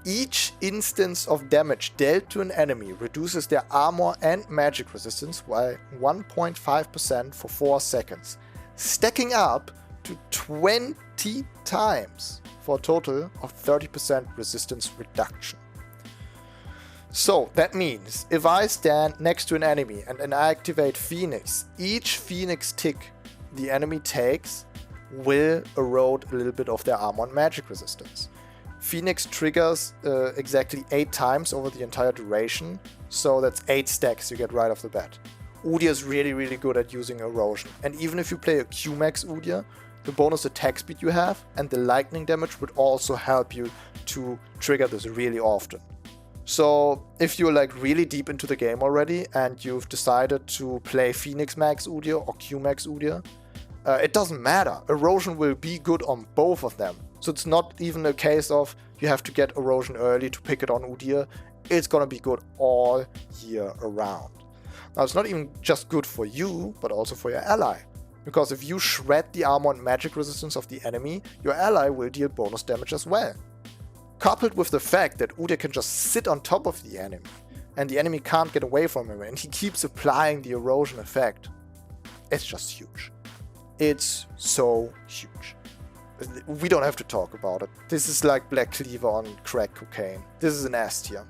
Each instance of damage dealt to an enemy reduces their armor and magic resistance by 1.5% for 4 seconds, stacking up to 20 times for a total of 30% resistance reduction. So that means if I stand next to an enemy and I activate Phoenix, each Phoenix tick the enemy takes will erode a little bit of their armor and magic resistance. Phoenix triggers exactly 8 times over the entire duration, so that's 8 stacks you get right off the bat. Udyr is really good at using Erosion, and even if you play a Q-Max Udyr, the bonus attack speed you have and the lightning damage would also help you to trigger this really often. So if you're like really deep into the game already and you've decided to play Phoenix Max Udyr or Q Max Udyr, it doesn't matter. Erosion will be good on both of them. So it's not even a case of you have to get Erosion early to pick it on Udyr. It's gonna be good all year around. Now it's not even just good for you, but also for your ally. Because if you shred the armor and magic resistance of the enemy, your ally will deal bonus damage as well. Coupled with the fact that Udyr can just sit on top of the enemy, and the enemy can't get away from him, and he keeps applying the erosion effect. It's just huge. It's so huge. We don't have to talk about it. This is like Black Cleaver on crack cocaine. This is an S tier.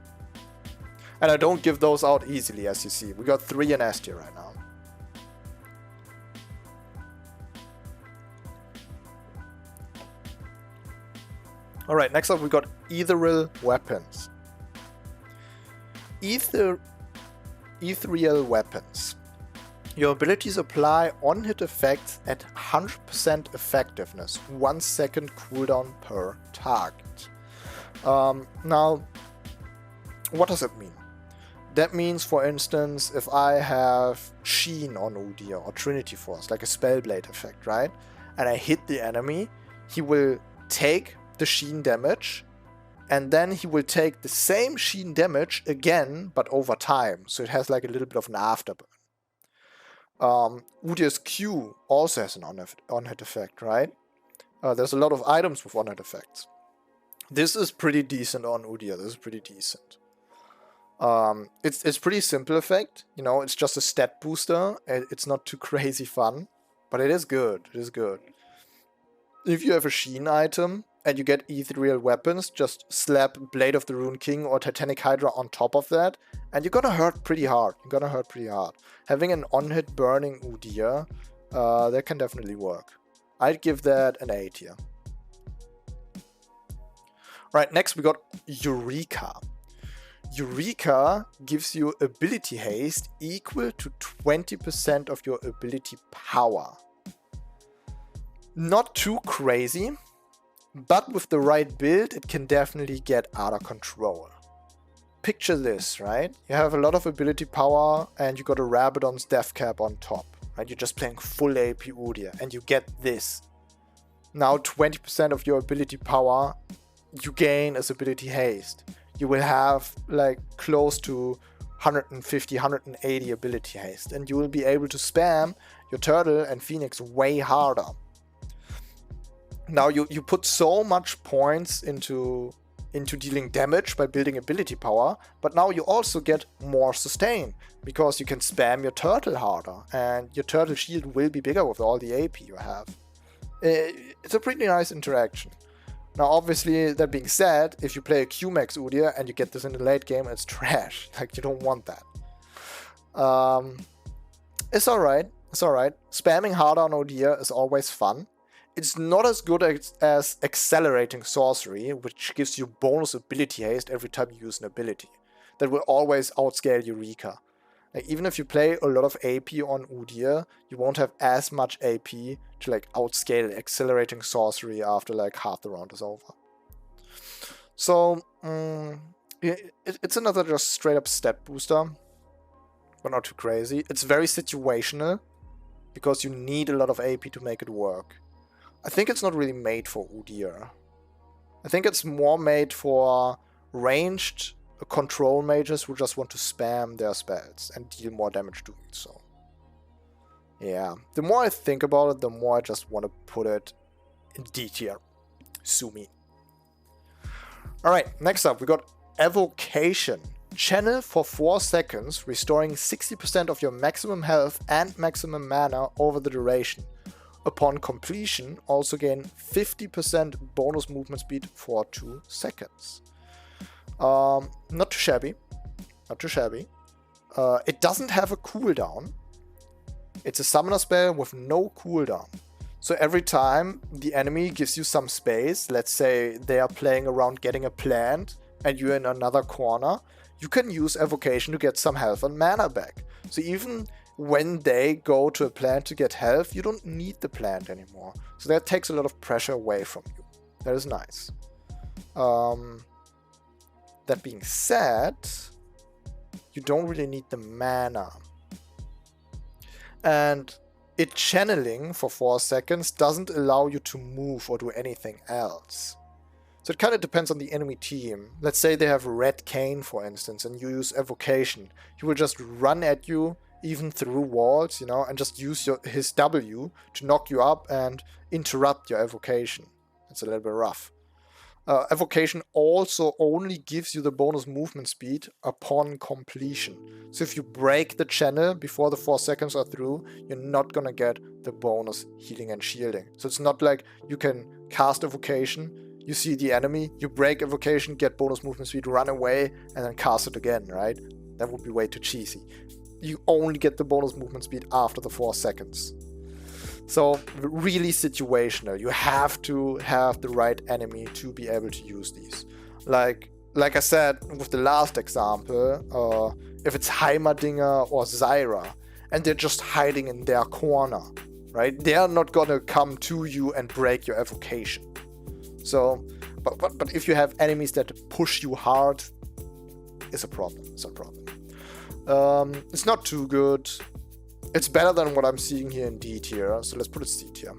And I don't give those out easily, as you see. We got 3 in S tier right now. Alright, next up we got Ethereal Weapons. Ethereal Weapons. Your abilities apply on-hit effects at 100% effectiveness, 1 second cooldown per target. Now, what does it mean? That means, for instance, if I have Sheen on Udyr or Trinity Force, like a Spellblade effect, right? And I hit the enemy, he will take the Sheen damage, and then he will take the same Sheen damage again, but over time. So it has like a little bit of an afterburn. Udyr's Q also has an on-hit effect, right? There's a lot of items with on-hit effects. This is pretty decent on Udyr. This is pretty decent. It's pretty simple effect. You know, it's just a stat booster. It's not too crazy fun, but it is good. It is good. If you have a Sheen item and you get Ethereal Weapons, just slap Blade of the Rune King or Titanic Hydra on top of that, and you're gonna hurt pretty hard. Having an on-hit burning Udyr, that can definitely work. I'd give that an A tier. Right, next we got Eureka. Eureka gives you ability haste equal to 20% of your ability power. Not too crazy, but with the right build, it can definitely get out of control. Picture this, right? You have a lot of ability power and you got a Rabadon's death cap on top, right? You're just playing full AP Udyr and you get this. Now 20% of your ability power you gain as ability haste. You will have like close to 150, 180 ability haste, and you will be able to spam your Turtle and Phoenix way harder. Now you put so much points into dealing damage by building ability power, but now you also get more sustain because you can spam your Turtle harder and your Turtle shield will be bigger with all the AP you have. It's a pretty nice interaction. Now obviously, that being said, if you play a Q-Max Udyr and you get this in the late game, it's trash. Like, you don't want that. It's alright. Spamming harder on Udyr is always fun. It's not as good as accelerating sorcery, which gives you bonus ability haste every time you use an ability. That will always outscale Eureka. Like, even if you play a lot of AP on Udyr, you won't have as much AP to like outscale accelerating sorcery after like half the round is over. So it's another just straight up stat booster, but not too crazy. It's very situational because you need a lot of AP to make it work. I think it's not really made for Udyr. I think it's more made for ranged control mages who just want to spam their spells and deal more damage doing so. Yeah, the more I think about it, the more I just want to put it in D tier. Sue me. Alright, next up we got Evocation. Channel for 4 seconds, restoring 60% of your maximum health and maximum mana over the duration. Upon completion, also gain 50% bonus movement speed for 2 seconds. Not too shabby. It doesn't have a cooldown. It's a summoner spell with no cooldown. So every time the enemy gives you some space, let's say they are playing around getting a plant and you're in another corner, you can use Evocation to get some health and mana back. So even when they go to a plant to get health, you don't need the plant anymore. So that takes a lot of pressure away from you. That is nice. That being said, you don't really need the mana. And it channeling for 4 seconds doesn't allow you to move or do anything else. So it kind of depends on the enemy team. Let's say they have Red Cane, for instance, and you use Evocation. He will just run at you, even through walls, you know, and just use his W to knock you up and interrupt your Evocation. It's a little bit rough. Evocation also only gives you the bonus movement speed upon completion. So if you break the channel before the 4 seconds are through, you're not gonna get the bonus healing and shielding. So it's not like you can cast Evocation, you see the enemy, you break Evocation, get bonus movement speed, run away, and then cast it again, right? That would be way too cheesy. You only get the bonus movement speed after the 4 seconds. So really situational. You have to have the right enemy to be able to use these. Like I said with the last example, if it's Heimerdinger or Zyra, and they're just hiding in their corner, right? They are not gonna come to you and break your Evocation. So, but if you have enemies that push you hard, it's a problem. It's not too good. It's better than what I'm seeing here in D tier, so let's put it C tier.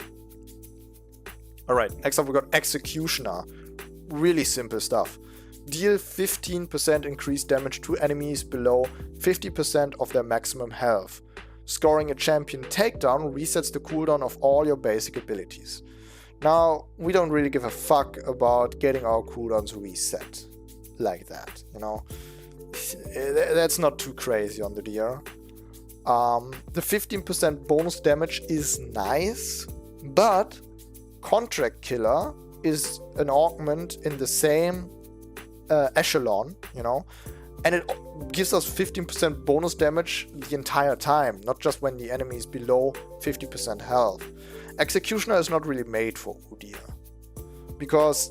Alright, next up we got Executioner. Really simple stuff. Deal 15% increased damage to enemies below 50% of their maximum health. Scoring a champion takedown resets the cooldown of all your basic abilities. Now, we don't really give a fuck about getting our cooldowns reset like that, you know. That's not too crazy on the DR. The 15% bonus damage is nice, but Contract Killer is an augment in the same echelon, you know, and it gives us 15% bonus damage the entire time, not just when the enemy is below 50% health. Executioner is not really made for Udyr, because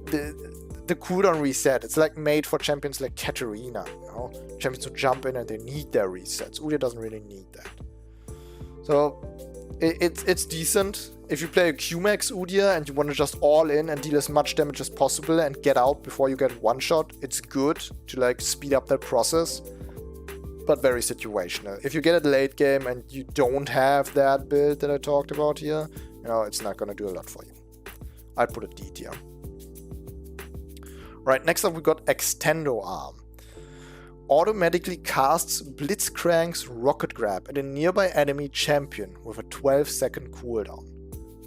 the cooldown reset, it's like made for champions like Katarina, you know, champions who jump in and they need their resets. Udyr doesn't really need that. So it's decent. If you play a Q-Max Udyr and you want to just all in and deal as much damage as possible and get out before you get one shot, it's good to like speed up that process, but very situational. If you get it late game and you don't have that build that I talked about here, you know, it's not gonna do a lot for you. I'd put it D tier. Right, next up we got Extendo Arm. Automatically casts Blitzcrank's Rocket Grab at a nearby enemy champion with a 12-second cooldown.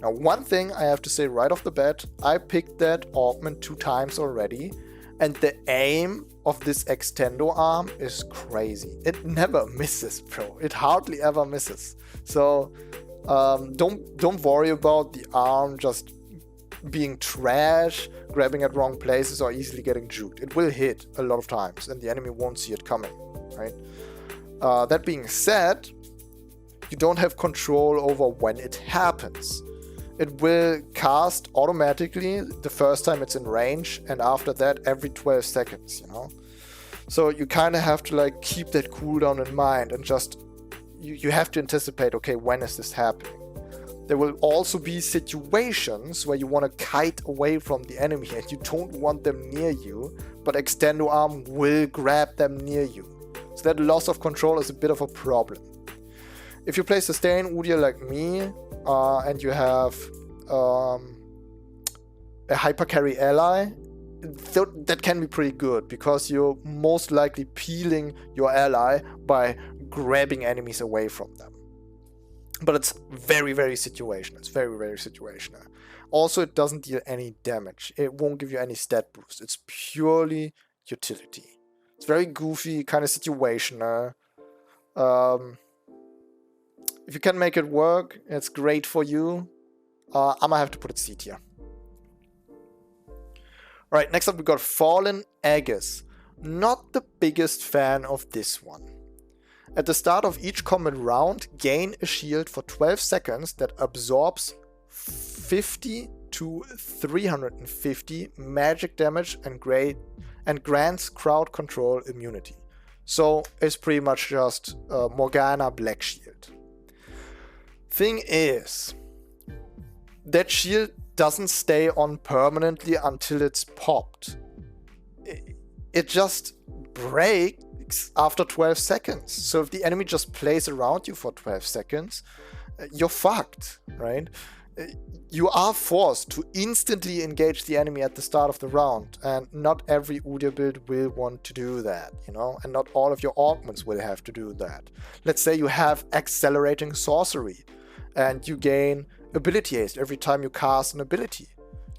Now, one thing I have to say right off the bat, I picked that augment 2 times already, and the aim of this Extendo Arm is crazy. It never misses, bro. It hardly ever misses. So don't worry about the arm just being trash, grabbing at wrong places, or easily getting juked. It will hit a lot of times, and the enemy won't see it coming, right? That being said, you don't have control over when it happens. It will cast automatically the first time it's in range, and after that every 12 seconds, you know? So you kind of have to like keep that cooldown in mind, and just you have to anticipate, okay, when is this happening? There will also be situations where you want to kite away from the enemy and you don't want them near you, but Extendo Arm will grab them near you. So that loss of control is a bit of a problem. If you play Sustain Udyr like me, and you have a hyper carry ally, that can be pretty good, because you're most likely peeling your ally by grabbing enemies away from them. But it's very, very situational. It's very, very situational. Also, it doesn't deal any damage. It won't give you any stat boost. It's purely utility. It's very goofy, kind of situational. If you can make it work, it's great for you. I'm gonna have to put it C tier. Alright, next up we got Fallen Aegis. Not the biggest fan of this one. At the start of each combat round, gain a shield for 12 seconds that absorbs 50 to 350 magic damage and grants crowd control immunity. So it's pretty much just Morgana Black Shield. Thing is, that shield doesn't stay on permanently until it's popped. It just breaks after 12 seconds. So if the enemy just plays around you for 12 seconds, you're fucked, right? You are forced to instantly engage the enemy at the start of the round, and not every Udyr build will want to do that, you know, and not all of your augments will have to do that. Let's say you have accelerating sorcery, and you gain ability haste every time you cast an ability.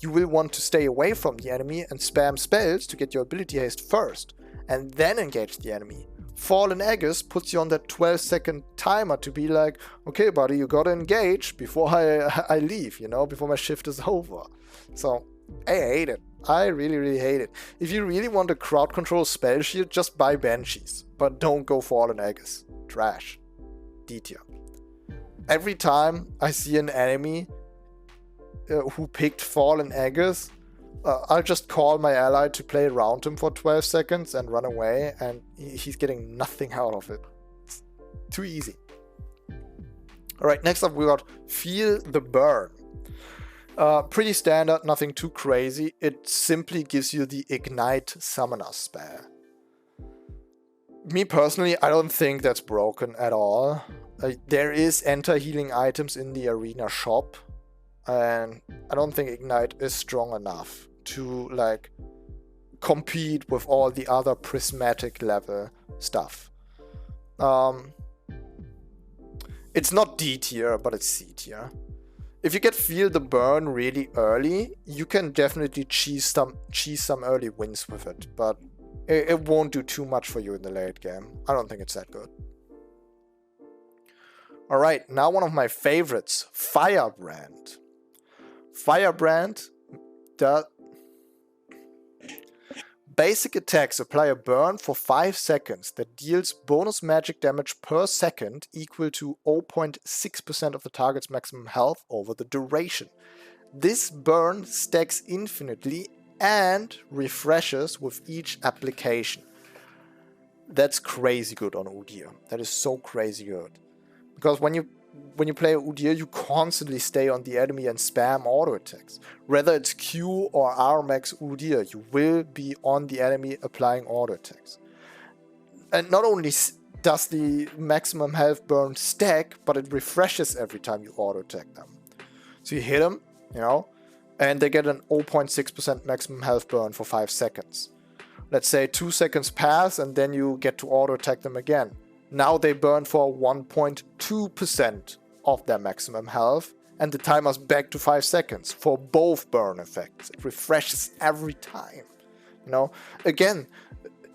You will want to stay away from the enemy and spam spells to get your ability haste first, and then engage the enemy. Fallen Aegis puts you on that 12-second timer to be like, okay, buddy, you gotta engage before I leave, you know, before my shift is over. So, I hate it. I really, really hate it. If you really want a crowd control spell shield, just buy Banshees. But don't go Fallen Aegis. Trash. D tier. Every time I see an enemy who picked Fallen Aegis, I'll just call my ally to play around him for 12 seconds and run away, and he's getting nothing out of it. It's too easy. Alright, next up we got Feel the Burn. Pretty standard, nothing too crazy. It simply gives you the Ignite Summoner spell. Me personally, I don't think that's broken at all. There is anti-healing items in the arena shop, and I don't think Ignite is strong enough to like compete with all the other prismatic level stuff. It's not D tier, but it's C tier. If you get Feel the Burn really early, you can definitely cheese some early wins with it, but it won't do too much for you in the late game. I don't think it's that good. Alright, now one of my favorites, Firebrand. Firebrand, basic attacks apply a burn for 5 seconds that deals bonus magic damage per second equal to 0.6% of the target's maximum health over the duration. This burn stacks infinitely and refreshes with each application. That's crazy good on Udyr. That is so crazy good. Because when you play Udyr, you constantly stay on the enemy and spam auto attacks. Whether it's Q or R max Udyr, you will be on the enemy applying auto attacks. And not only does the maximum health burn stack, but it refreshes every time you auto attack them. So you hit them, you know, and they get an 0.6% maximum health burn for 5 seconds. Let's say 2 seconds pass and then you get to auto attack them again. Now they burn for 1.2% of their maximum health and the timer's back to 5 seconds for both burn effects. It refreshes every time. You know, again,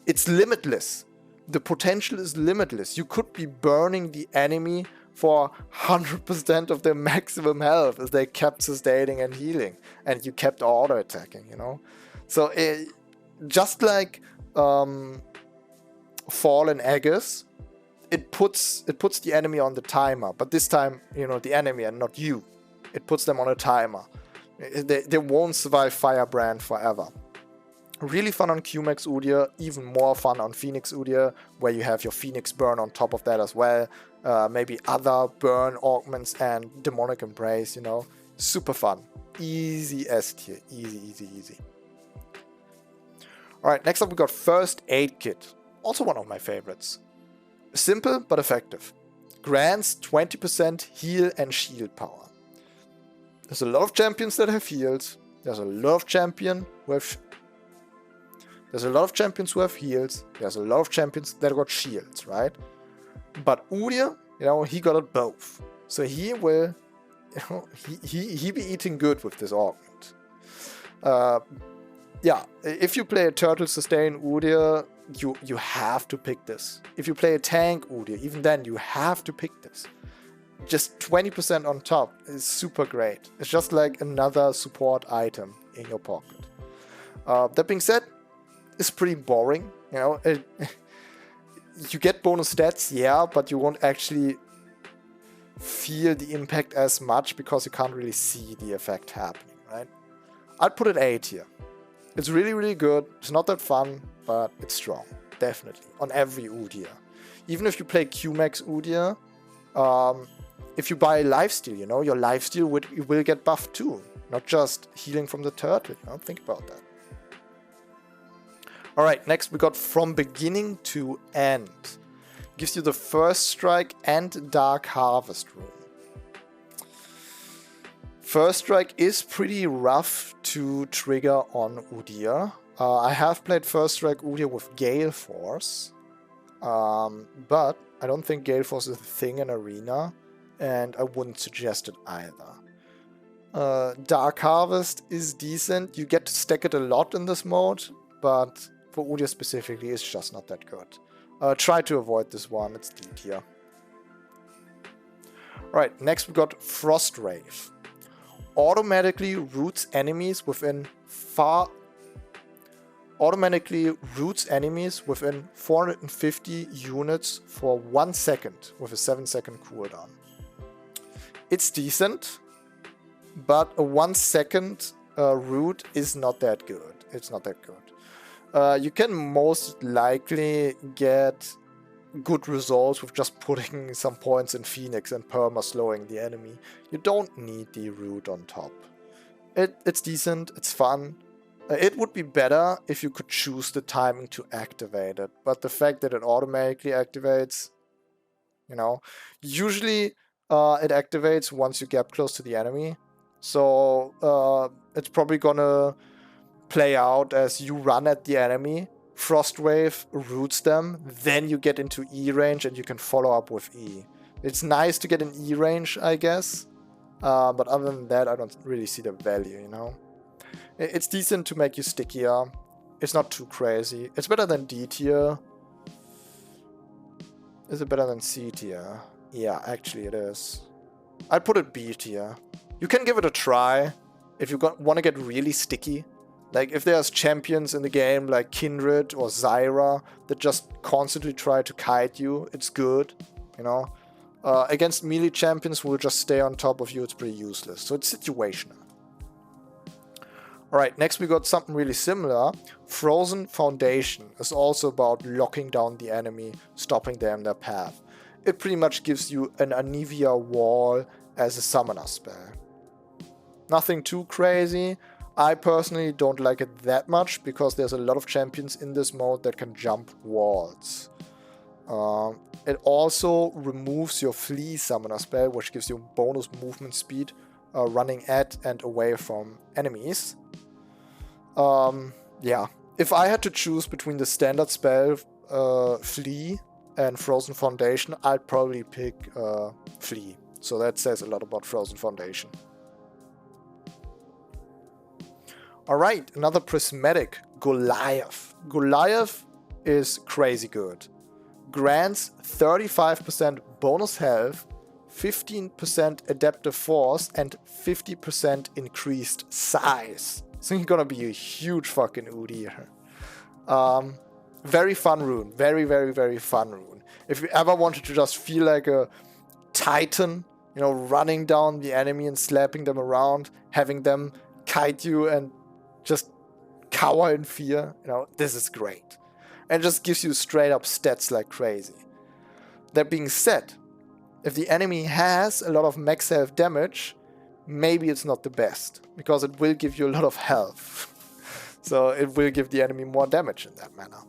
it's limitless. The potential is limitless. You could be burning the enemy for 100% of their maximum health as they kept sustaining and healing, and you kept auto attacking, you know. So just like Fall and Aegis, it puts the enemy on the timer, but this time, you know, the enemy and not you. It puts them on a timer. They won't survive Firebrand forever. Really fun on QMax Udyr, even more fun on Phoenix Udyr, where you have your Phoenix burn on top of that as well. Maybe other burn augments and Demonic Embrace, you know. Super fun. Easy S tier. Easy. Alright, next up we got First Aid Kit. Also one of my favorites. Simple but effective. Grants 20% heal and shield power. There's a lot of champions that have heals. There's a lot of champions who have heals. There's a lot of champions that got shields, right? But Udyr, you know, he got it both. So he will, you know, he be eating good with this augment. Yeah, if you play a turtle sustain Udyr, you have to pick this. If you play a tank Udyr, even then you have to pick this. Just 20% on top is super great. It's just like another support item in your pocket. That being said, it's pretty boring, you know. You get bonus stats, yeah, but you won't actually feel the impact as much because you can't really see the effect happening, right? I'd put it A tier. It's really good. It's not that fun, but it's strong, definitely, on every Udyr. Even if you play QMax Udyr, if you buy lifesteal, you know, your lifesteal will get buffed too, not just healing from the turtle, you know, think about that. Alright, next we got From Beginning to End. Gives you the First Strike and Dark Harvest rune. First Strike is pretty rough to trigger on Udyr. I have played First Strike Udyr with Gale Force, but I don't think Gale Force is a thing in Arena, and I wouldn't suggest it either. Dark Harvest is decent. You get to stack it a lot in this mode, but for Udyr specifically, it's just not that good. Try to avoid this one, it's D tier. Alright, next we got Frost Wraith. Automatically roots enemies within 450 units for 1 second with a 7-second cooldown. It's decent, but a 1 second root is not that good. It's not that good. You can most likely get good results with just putting some points in Phoenix and perma slowing the enemy. You don't need the root on top. It's decent, it's fun. It would be better if you could choose the timing to activate it, but the fact that it automatically activates, you know, usually it activates once you get close to the enemy. So it's probably gonna play out as you run at the enemy, Frostwave roots them, then you get into E range and you can follow up with E. It's nice to get an E range, I guess, but other than that, I don't really see the value, you know. It's decent to make you stickier. It's not too crazy. It's better than D tier. Is it better than C tier? Yeah, actually it is. I'd put it B tier. You can give it a try. if you want to get really sticky, like if there's champions in the game like Kindred or Zyra that just constantly try to kite you, it's good, you know. Against melee champions who will just stay on top of you, it's pretty useless. So it's situational. Alright, next we got something really similar. Frozen Foundation is also about locking down the enemy, stopping them in their path. It pretty much gives you an Anivia wall as a summoner spell. Nothing too crazy. I personally don't like it that much because there's a lot of champions in this mode that can jump walls. It also removes your Flee summoner spell, which gives you bonus movement speed running at and away from enemies. Yeah, if I had to choose between the standard spell Flee and Frozen Foundation, I'd probably pick Flee. So that says a lot about Frozen Foundation. Alright, another prismatic, Goliath. Goliath is crazy good. Grants 35% bonus health, 15% adaptive force, and 50% increased size. So you're gonna be a huge fucking Udyr. Very fun rune. Very, very, very fun rune. If you ever wanted to just feel like a titan, you know, running down the enemy and slapping them around, having them kite you and just cower in fear, you know, this is great. And it just gives you straight up stats like crazy. That being said, if the enemy has a lot of max health damage, maybe it's not the best, because it will give you a lot of health. So it will give the enemy more damage in that manner.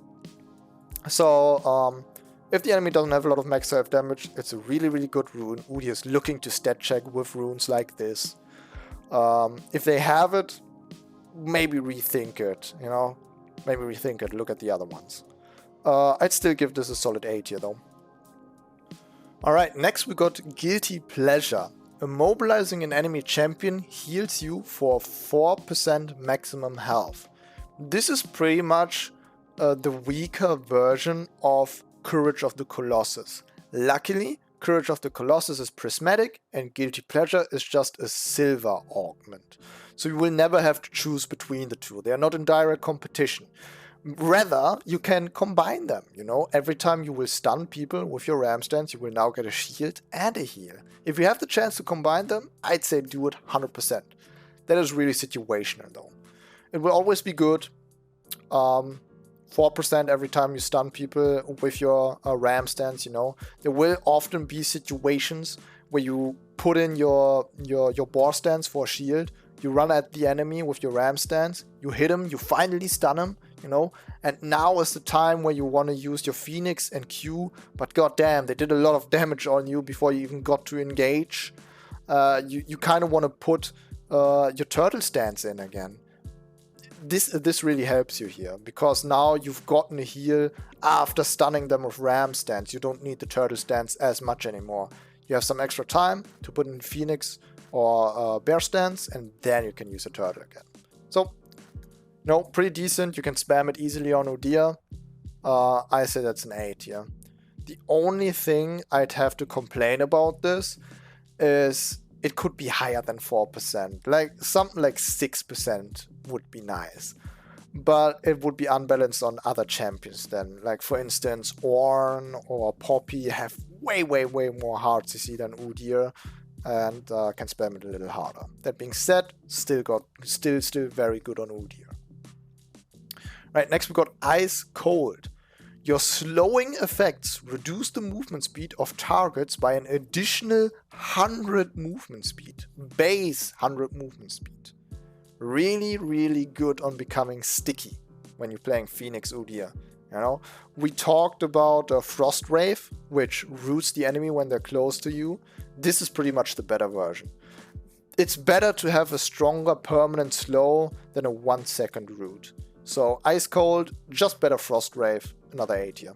So if the enemy doesn't have a lot of max health damage, it's a really, really good rune. Udyr is looking to stat check with runes like this. If they have it, maybe rethink it, you know? Maybe rethink it, look at the other ones. I'd still give this a solid 8 here though. Alright, next we got Guilty Pleasure. Immobilizing an enemy champion heals you for 4% maximum health. This is pretty much the weaker version of Courage of the Colossus. Luckily, Courage of the Colossus is prismatic and Guilty Pleasure is just a silver augment. So you will never have to choose between the two. They are not in direct competition. Rather, you can combine them, you know. Every time you will stun people with your ram stance, you will now get a shield and a heal. If you have the chance to combine them, I'd say do it 100%. That is really situational though. It will always be good. 4% every time you stun people with your ram stance, you know. There will often be situations where you put in your boar stance for a shield, you run at the enemy with your ram stance, you hit him, you finally stun him, you know, and now is the time where you want to use your Phoenix and Q, but goddamn, they did a lot of damage on you before you even got to engage. You kind of want to put your turtle stance in again. This really helps you here, because now you've gotten a heal after stunning them with ram stance. You don't need the turtle stance as much anymore. You have some extra time to put in Phoenix or bear stance, and then you can use a turtle again. So, no, pretty decent. You can spam it easily on Udyr. I say that's an 8 here. The only thing I'd have to complain about this is it could be higher than 4%. Like something like 6% would be nice. But it would be unbalanced on other champions then. Like for instance, Ornn or Poppy have way more hard CC than Udyr, and can spam it a little harder. That being said, still very good on Udyr. Right, next we got Ice Cold. Your slowing effects reduce the movement speed of targets by an additional 100 movement speed. Base 100 movement speed. Really good on becoming sticky when you're playing Phoenix Udyr. You know, we talked about Frost Wraith, which roots the enemy when they're close to you. This is pretty much the better version. It's better to have a stronger permanent slow than a 1 second root. So Ice Cold, just better Frost Wraith, another 8 here.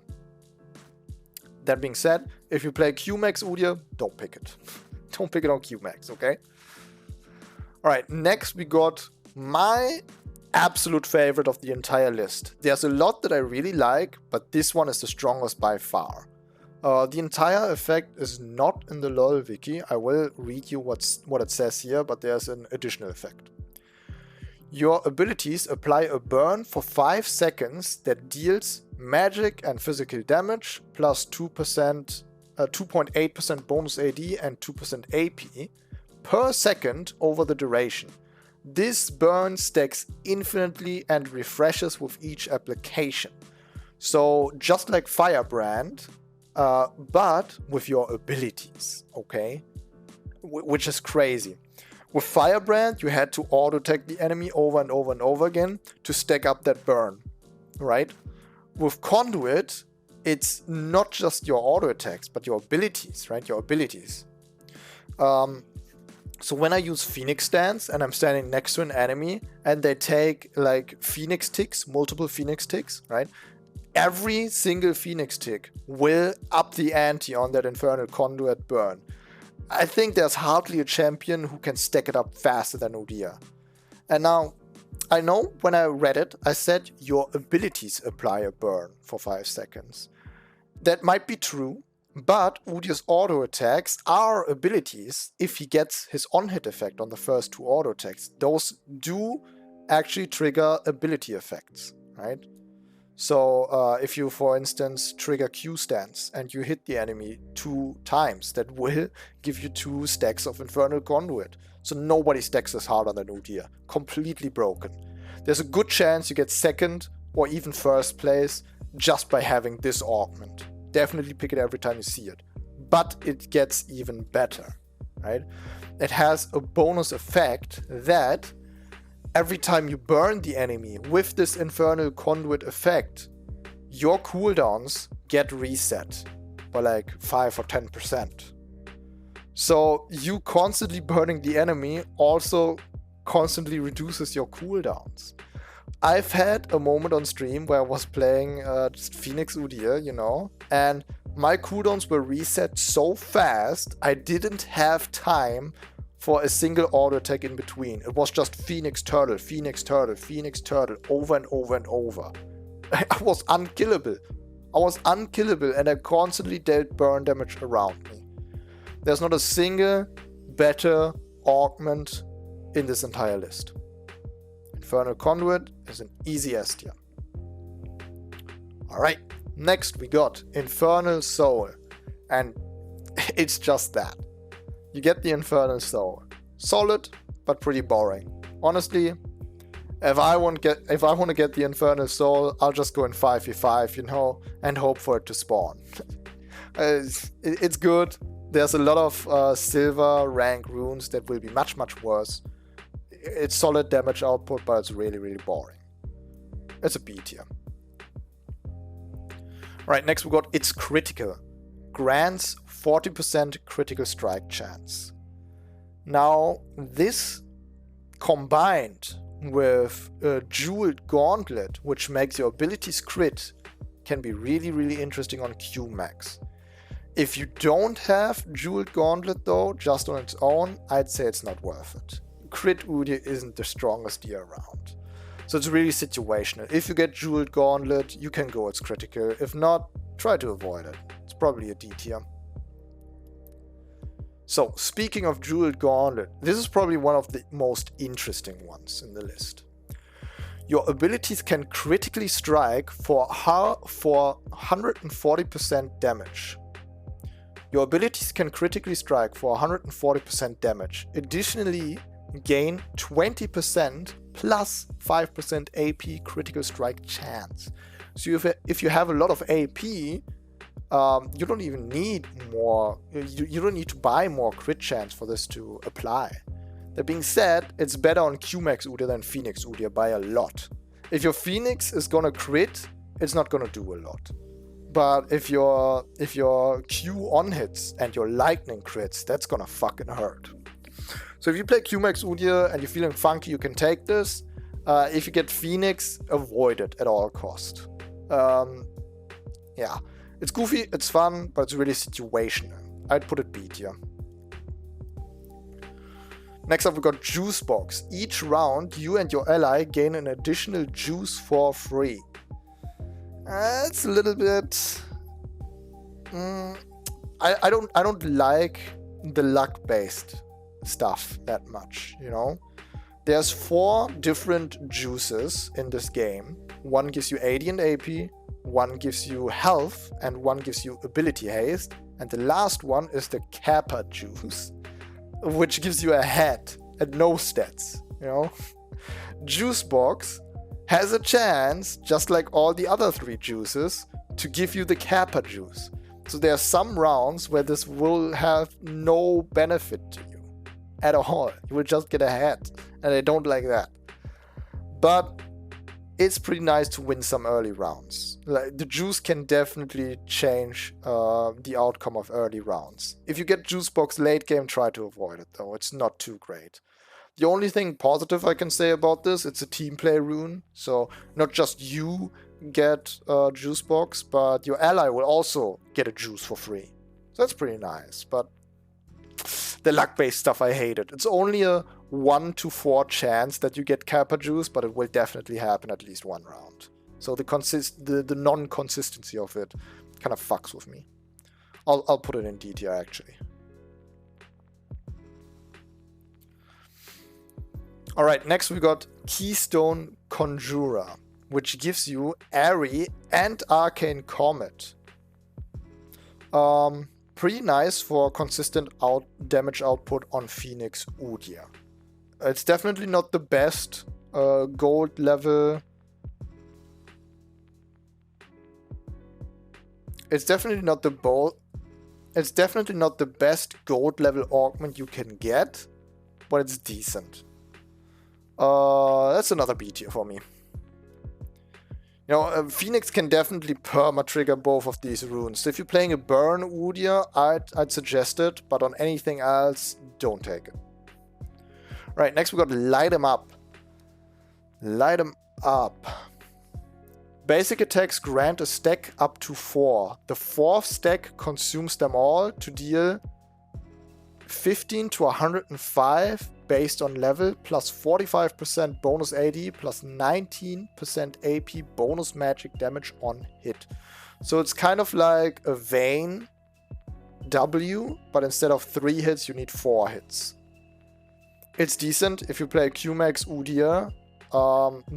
That being said, if you play Q-Max Udyr, don't pick it. Don't pick it on Q-Max, okay? Alright, next we got my absolute favorite of the entire list. There's a lot that I really like, but this one is the strongest by far. The entire effect is not in the LoL wiki. I will read you what it says here, but there's an additional effect. Your abilities apply a burn for 5 seconds that deals magic and physical damage plus 2.8% bonus AD and 2% AP per second over the duration. This burn stacks infinitely and refreshes with each application. So just like Firebrand, but with your abilities, okay? Which is crazy. With Firebrand, you had to auto-attack the enemy over and over and over again to stack up that burn, right? With Conduit, it's not just your auto-attacks, but your abilities, right? Your abilities. So when I use Phoenix Stance and I'm standing next to an enemy and they take like Phoenix ticks, multiple Phoenix ticks, right? Every single Phoenix tick will up the ante on that Infernal Conduit burn. I think there's hardly a champion who can stack it up faster than Udyr. And now, I know when I read it, I said your abilities apply a burn for 5 seconds. That might be true, but Udyr's auto attacks are abilities if he gets his on-hit effect on the first 2 auto attacks. Those do actually trigger ability effects, right? So if you, for instance, trigger Q stance and you hit the enemy 2 times, that will give you 2 stacks of Infernal Conduit. So nobody stacks this harder than Udyr. Completely broken. There's a good chance you get second or even first place just by having this augment. Definitely pick it every time you see it. But it gets even better, right? It has a bonus effect that every time you burn the enemy with this Infernal Conduit effect, your cooldowns get reset by like 5 or 10%. So you constantly burning the enemy also constantly reduces your cooldowns. I've had a moment on stream where I was playing just Phoenix Udyr, you know, and my cooldowns were reset so fast I didn't have time for a single auto attack in between. It was just Phoenix Turtle, Phoenix Turtle, Phoenix Turtle, over and over and over. I was unkillable. And I constantly dealt burn damage around me. There's not a single better augment in this entire list. Infernal Conduit is an easy S tier. Alright, next we got Infernal Soul. And it's just that. You get the Infernal Soul. Solid, but pretty boring. Honestly, if I want to get the Infernal Soul, I'll just go in 5v5, you know, and hope for it to spawn. It's good. There's a lot of silver rank runes that will be much, much worse. It's solid damage output, but it's really, really boring. It's a B tier. Right, next we got It's Critical. Grants 40% critical strike chance. Now, this combined with a jeweled gauntlet, which makes your abilities crit, can be really, really interesting on Q-Max. If you don't have jeweled gauntlet though, just on its own, I'd say it's not worth it. Crit Udyr isn't the strongest tier around. So it's really situational. If you get jeweled gauntlet, you can go It's Critical. If not, try to avoid it. It's probably a D tier. So, speaking of Jeweled Gauntlet, this is probably one of the most interesting ones in the list. Your abilities can critically strike for 140% damage. Your abilities can critically strike for 140% damage. Additionally, gain 20% plus 5% AP critical strike chance. So if you have a lot of AP, you don't even need more, you don't need to buy more crit chance for this to apply. That being said, it's better on Q-Max Udyr than Phoenix Udyr by a lot. If your Phoenix is gonna crit, it's not gonna do a lot. But if your Q on hits and your lightning crits, that's gonna fucking hurt. So if you play Q-Max Udyr and you're feeling funky, you can take this. If you get Phoenix, avoid it at all cost. Yeah. It's goofy, it's fun, but it's really situational. I'd put it B tier. Next up we got Juice Box. Each round, you and your ally gain an additional juice for free. It's a little bit... I don't like the luck-based stuff that much, you know? There's 4 different juices in this game. One gives you 80 and AP, one gives you health, and one gives you ability haste. And the last one is the Kappa juice, which gives you a head and no stats, you know? Juicebox has a chance, just like all the other 3 juices, to give you the Kappa juice. So there are some rounds where this will have no benefit to you at all. You will just get a head, and I don't like that. But it's pretty nice to win some early rounds. Like, the juice can definitely change the outcome of early rounds. If you get Juicebox late game, try to avoid it though. It's not too great. The only thing positive I can say about this, it's a team play rune. So not just you get Juicebox, but your ally will also get a juice for free. So that's pretty nice. But the luck-based stuff, I hate it. It's only a 1 to 4 chance that you get Kappa juice, but it will definitely happen at least one round. So the non-consistency of it kind of fucks with me. I'll put it in D tier actually. Alright, next we got Keystone Conjurer, which gives you Airy and Arcane Comet. Pretty nice for consistent damage output on Phoenix Udyr. It's definitely not the best gold level. It's definitely not the best gold level augment you can get, but it's decent. That's another B tier for me. You know, Phoenix can definitely perma-trigger both of these runes. So if you're playing a burn Udyr, I'd suggest it, but on anything else, don't take it. Right, next we got Light 'em Up. Light 'em Up. Basic attacks grant a stack up to 4. The 4th stack consumes them all to deal 15 to 105 based on level, plus 45% bonus AD, plus 19% AP bonus magic damage on hit. So it's kind of like a Vayne W, but instead of 3 hits, you need 4 hits. It's decent if you play QMax Udyr,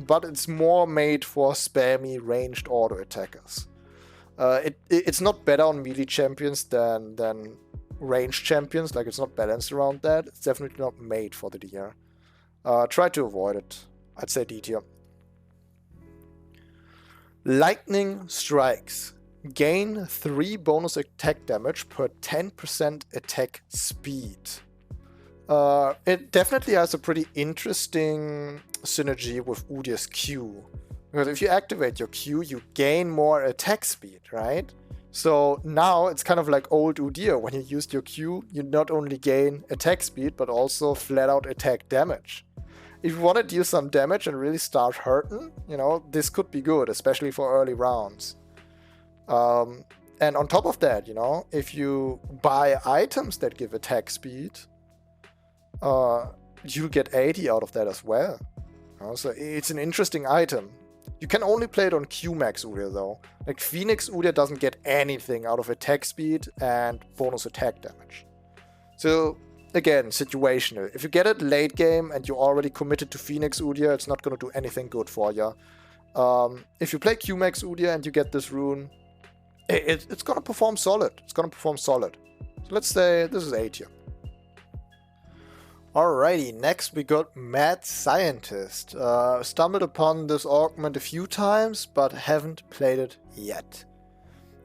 but it's more made for spammy ranged auto attackers. It's not better on melee champions than ranged champions, like it's not balanced around that. It's definitely not made for the DR. Try to avoid it. I'd say D tier. Lightning Strikes. Gain 3 bonus attack damage per 10% attack speed. It definitely has a pretty interesting synergy with Udyr's Q. Because if you activate your Q, you gain more attack speed, right? So now it's kind of like old Udyr. When you used your Q, you not only gain attack speed, but also flat out attack damage. If you want to deal some damage and really start hurting, you know, this could be good, especially for early rounds. And on top of that, you know, if you buy items that give attack speed, you'll get 80 out of that as well. You know, so it's an interesting item. You can only play it on QMax Udyr though. Like Phoenix Udyr doesn't get anything out of attack speed and bonus attack damage. So again, situational. If you get it late game and you're already committed to Phoenix Udyr, it's not going to do anything good for you. If you play QMax Udyr and you get this rune, it's going to perform solid. It's going to perform solid. So let's say this is A tier. Alrighty, next we got Mad Scientist. Stumbled upon this augment a few times, but haven't played it yet.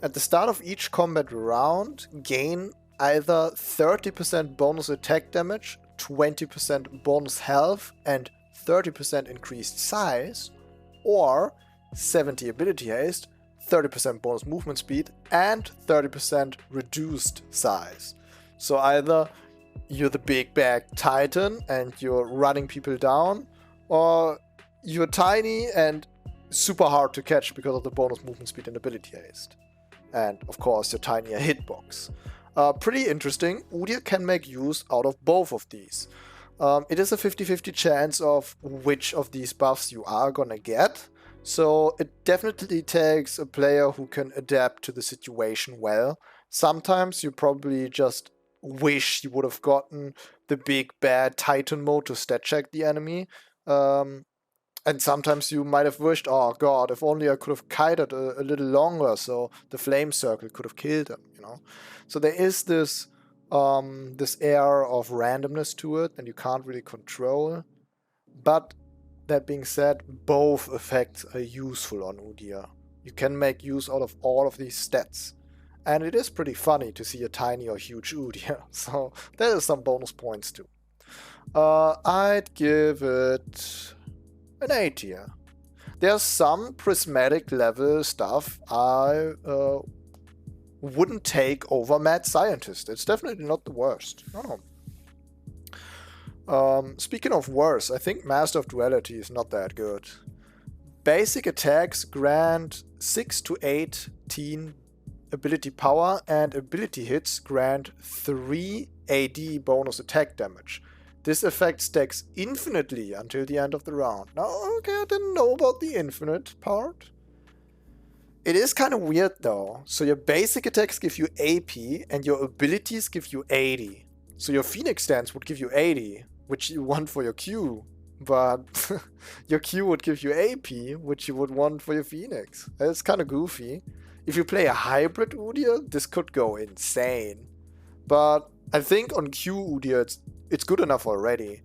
At the start of each combat round, gain either 30% bonus attack damage, 20% bonus health, and 30% increased size, or 70 ability haste, 30% bonus movement speed, and 30% reduced size. So either you're the big bag titan and you're running people down, or you're tiny and super hard to catch because of the bonus movement speed and ability haste. And of course your tinier hitbox. Pretty interesting. Udyr can make use out of both of these. It is a 50-50 chance of which of these buffs you are gonna get. So it definitely takes a player who can adapt to the situation well. Sometimes you probably just wish you would have gotten the big bad Titan mode to stat check the enemy. And sometimes you might have wished, oh god, if only I could have kited a little longer so the flame circle could have killed him, you know? So there is this this air of randomness to it and you can't really control. But that being said, both effects are useful on Udyr. You can make use out of all of these stats. And it is pretty funny to see a tiny or huge Udyr. So there is some bonus points too. I'd give it an A tier. There's some prismatic level stuff I wouldn't take over Mad Scientist. It's definitely not the worst. No. Speaking of worse, I think Master of Duality is not that good. Basic attacks grant 6 to 18 ability power, and ability hits grant 3 AD bonus attack damage. This effect stacks infinitely until the end of the round. Now, okay, I didn't know about the infinite part. It is kind of weird though. So your basic attacks give you AP, and your abilities give you 80. So your Phoenix Dance would give you 80, which you want for your Q. But your Q would give you AP, which you would want for your Phoenix. It's kind of goofy. If you play a hybrid Udyr, this could go insane. But I think on Q Udyr, it's good enough already.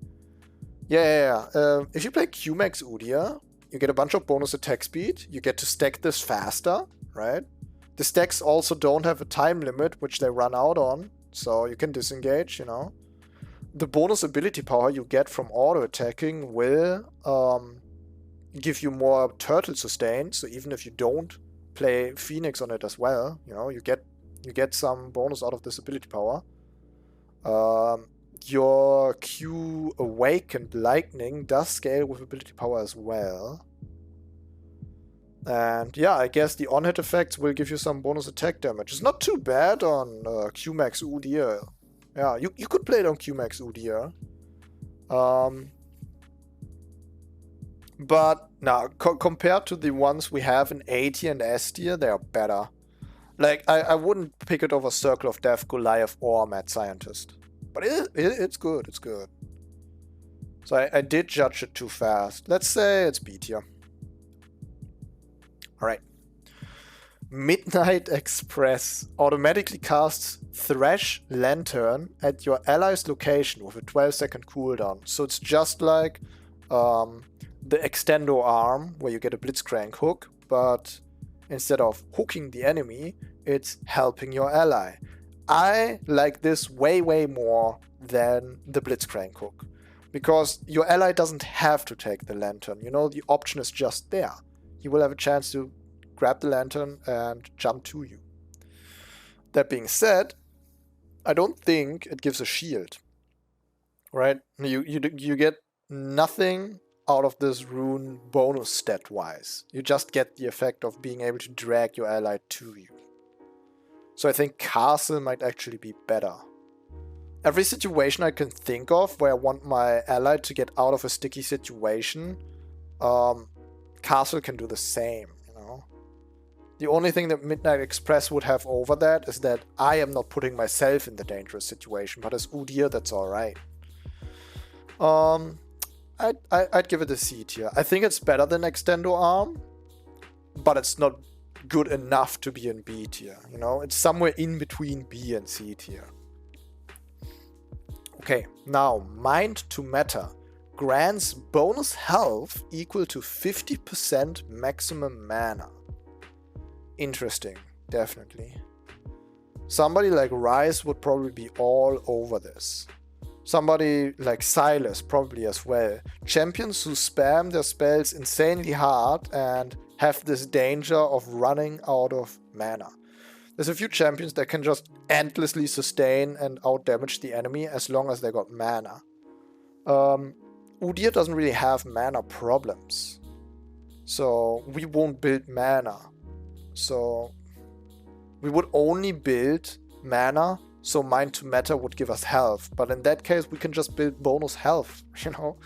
Yeah. If you play Q-Max Udyr, you get a bunch of bonus attack speed. You get to stack this faster, right? The stacks also don't have a time limit, which they run out on. So you can disengage, you know. The bonus ability power you get from auto-attacking will give you more turtle sustain. So even if you don't play Phoenix on it as well, you know, you get some bonus out of this ability power. Your Q Awakened Lightning does scale with ability power as well. And yeah, I guess the on-hit effects will give you some bonus attack damage. It's not too bad on Q-Max Udyr. Yeah, you could play it on Q-Max Udyr. But now, compared to the ones we have in A tier and S tier, they are better. Like, I wouldn't pick it over Circle of Death, Goliath, or Mad Scientist. But it's good, it's good. So I did judge it too fast. Let's say it's B tier. Alright. Midnight Express automatically casts Thresh Lantern at your ally's location with a 12-second cooldown. So it's just like the Extendo Arm, where you get a Blitzcrank hook, but instead of hooking the enemy, it's helping your ally. I like this way more than the Blitzcrank hook, because your ally doesn't have to take the lantern. You know, the option is just there. He will have a chance to grab the lantern and jump to you. That being said, I don't think it gives a shield, right? You get nothing out of this rune bonus stat-wise. You just get the effect of being able to drag your ally to you. So I think Castle might actually be better. Every situation I can think of where I want my ally to get out of a sticky situation, Castle can do the same, you know? The only thing that Midnight Express would have over that is that I am not putting myself in the dangerous situation, but as Udyr, that's alright. I'd give it a C tier. I think it's better than Extendo Arm, but it's not good enough to be in B tier, you know? It's somewhere in between B and C tier. Okay, now, Mind to Matter grants bonus health equal to 50% maximum mana. Interesting, definitely. Somebody like Ryze would probably be all over this. Somebody like Silas probably as well. Champions who spam their spells insanely hard and have this danger of running out of mana. There's a few champions that can just endlessly sustain and outdamage the enemy as long as they got mana. Udyr doesn't really have mana problems, so we won't build mana. So we would only build mana, so Mind to Matter would give us health. But in that case, we can just build bonus health, you know?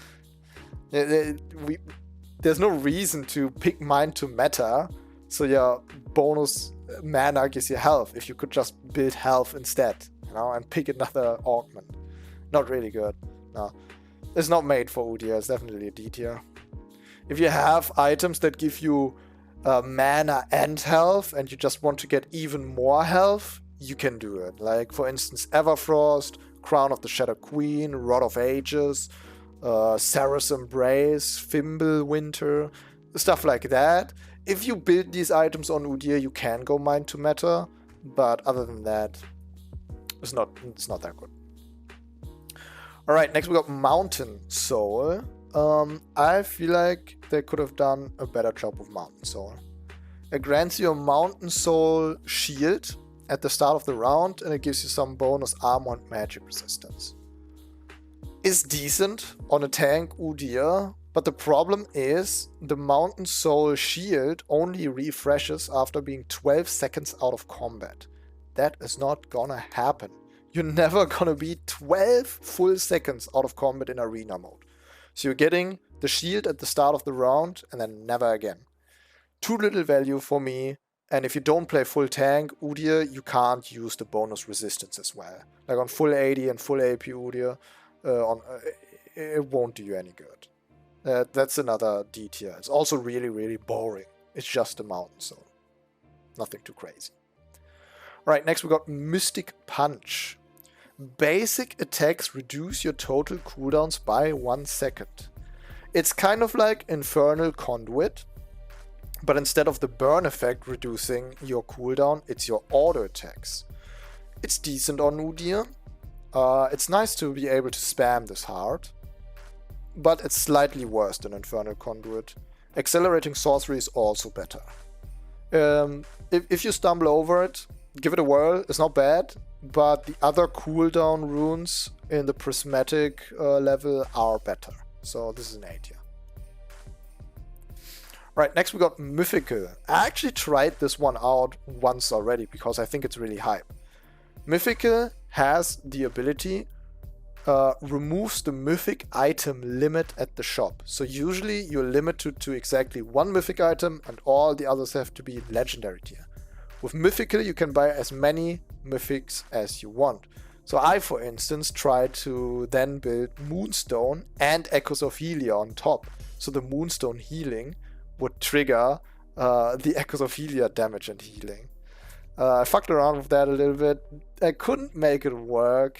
There's no reason to pick Mind to Matter, so your bonus mana gives you health, if you could just build health instead, you you know, and pick another Augment. Not really good. No. It's not made for Udyr, it's definitely a D tier. If you have items that give you mana and health, and you just want to get even more health, you can do it. Like, for instance, Everfrost, Crown of the Shadow Queen, Rod of Ages, Sarah's Embrace, Fimble Winter, stuff like that. If you build these items on Udyr, you can go Mind to Matter, but other than that, it's not that good. Alright, next we got Mountain Soul. I feel like they could have done a better job with Mountain Soul. It grants you a Mountain Soul shield at the start of the round, and it gives you some bonus armor and magic resistance. It's decent on a tank Udyr, but the problem is the Mountain Soul shield only refreshes after being 12 seconds out of combat. That is not gonna happen. You're never gonna be 12 full seconds out of combat in arena mode. So you're getting the shield at the start of the round and then never again. Too little value for me, and if you don't play full tank Udyr, you can't use the bonus resistance as well. Like on full AD and full AP Udyr, it won't do you any good. That's another D tier. It's also really, really boring. It's just a Mountain Soul. Nothing too crazy. Alright, next we got Mystic Punch. Basic attacks reduce your total cooldowns by 1 second. It's kind of like Infernal Conduit, but instead of the burn effect reducing your cooldown, it's your auto attacks. It's decent on Udyr. It's nice to be able to spam this hard, but it's slightly worse than Infernal Conduit. Accelerating Sorcery is also better. If you stumble over it, give it a whirl. It's not bad, but the other cooldown runes in the prismatic level are better. So this is an A tier. Right, next we got Mythical. I actually tried this one out once already because I think it's really hype. Mythical has the ability, removes the mythic item limit at the shop. So usually you're limited to exactly one mythic item and all the others have to be legendary tier. With Mythical you can buy as many mythics as you want. So I, for instance, tried to then build Moonstone and Echoes of Helia on top. So the Moonstone healing would trigger the Echoes of Helia damage and healing. I fucked around with that a little bit. I couldn't make it work,